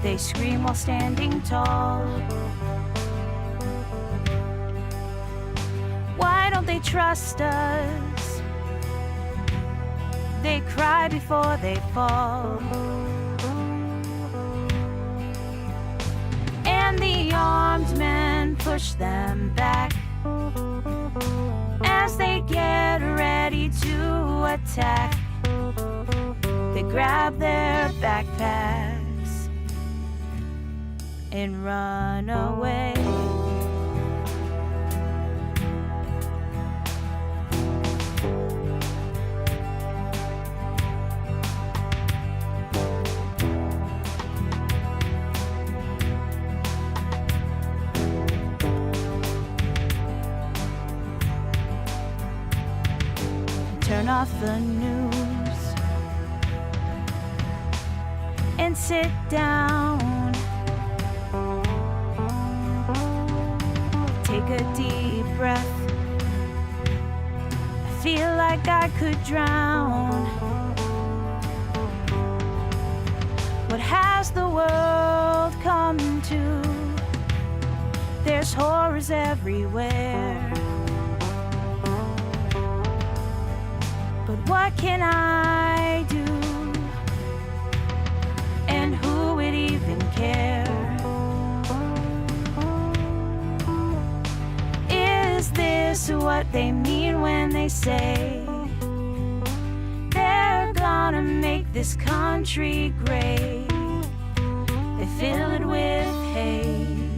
They scream while standing tall. Why don't they trust us? They cry before they fall. And the armed men push them back as they get ready to attack. They grab their backpacks and run away. Turn off the news and sit down. Take a deep breath. I feel like I could drown. What has the world come to? There's horrors everywhere. But what can I do? And who would even care? Is this what they mean when they say they're gonna make this country great? They fill it with hate.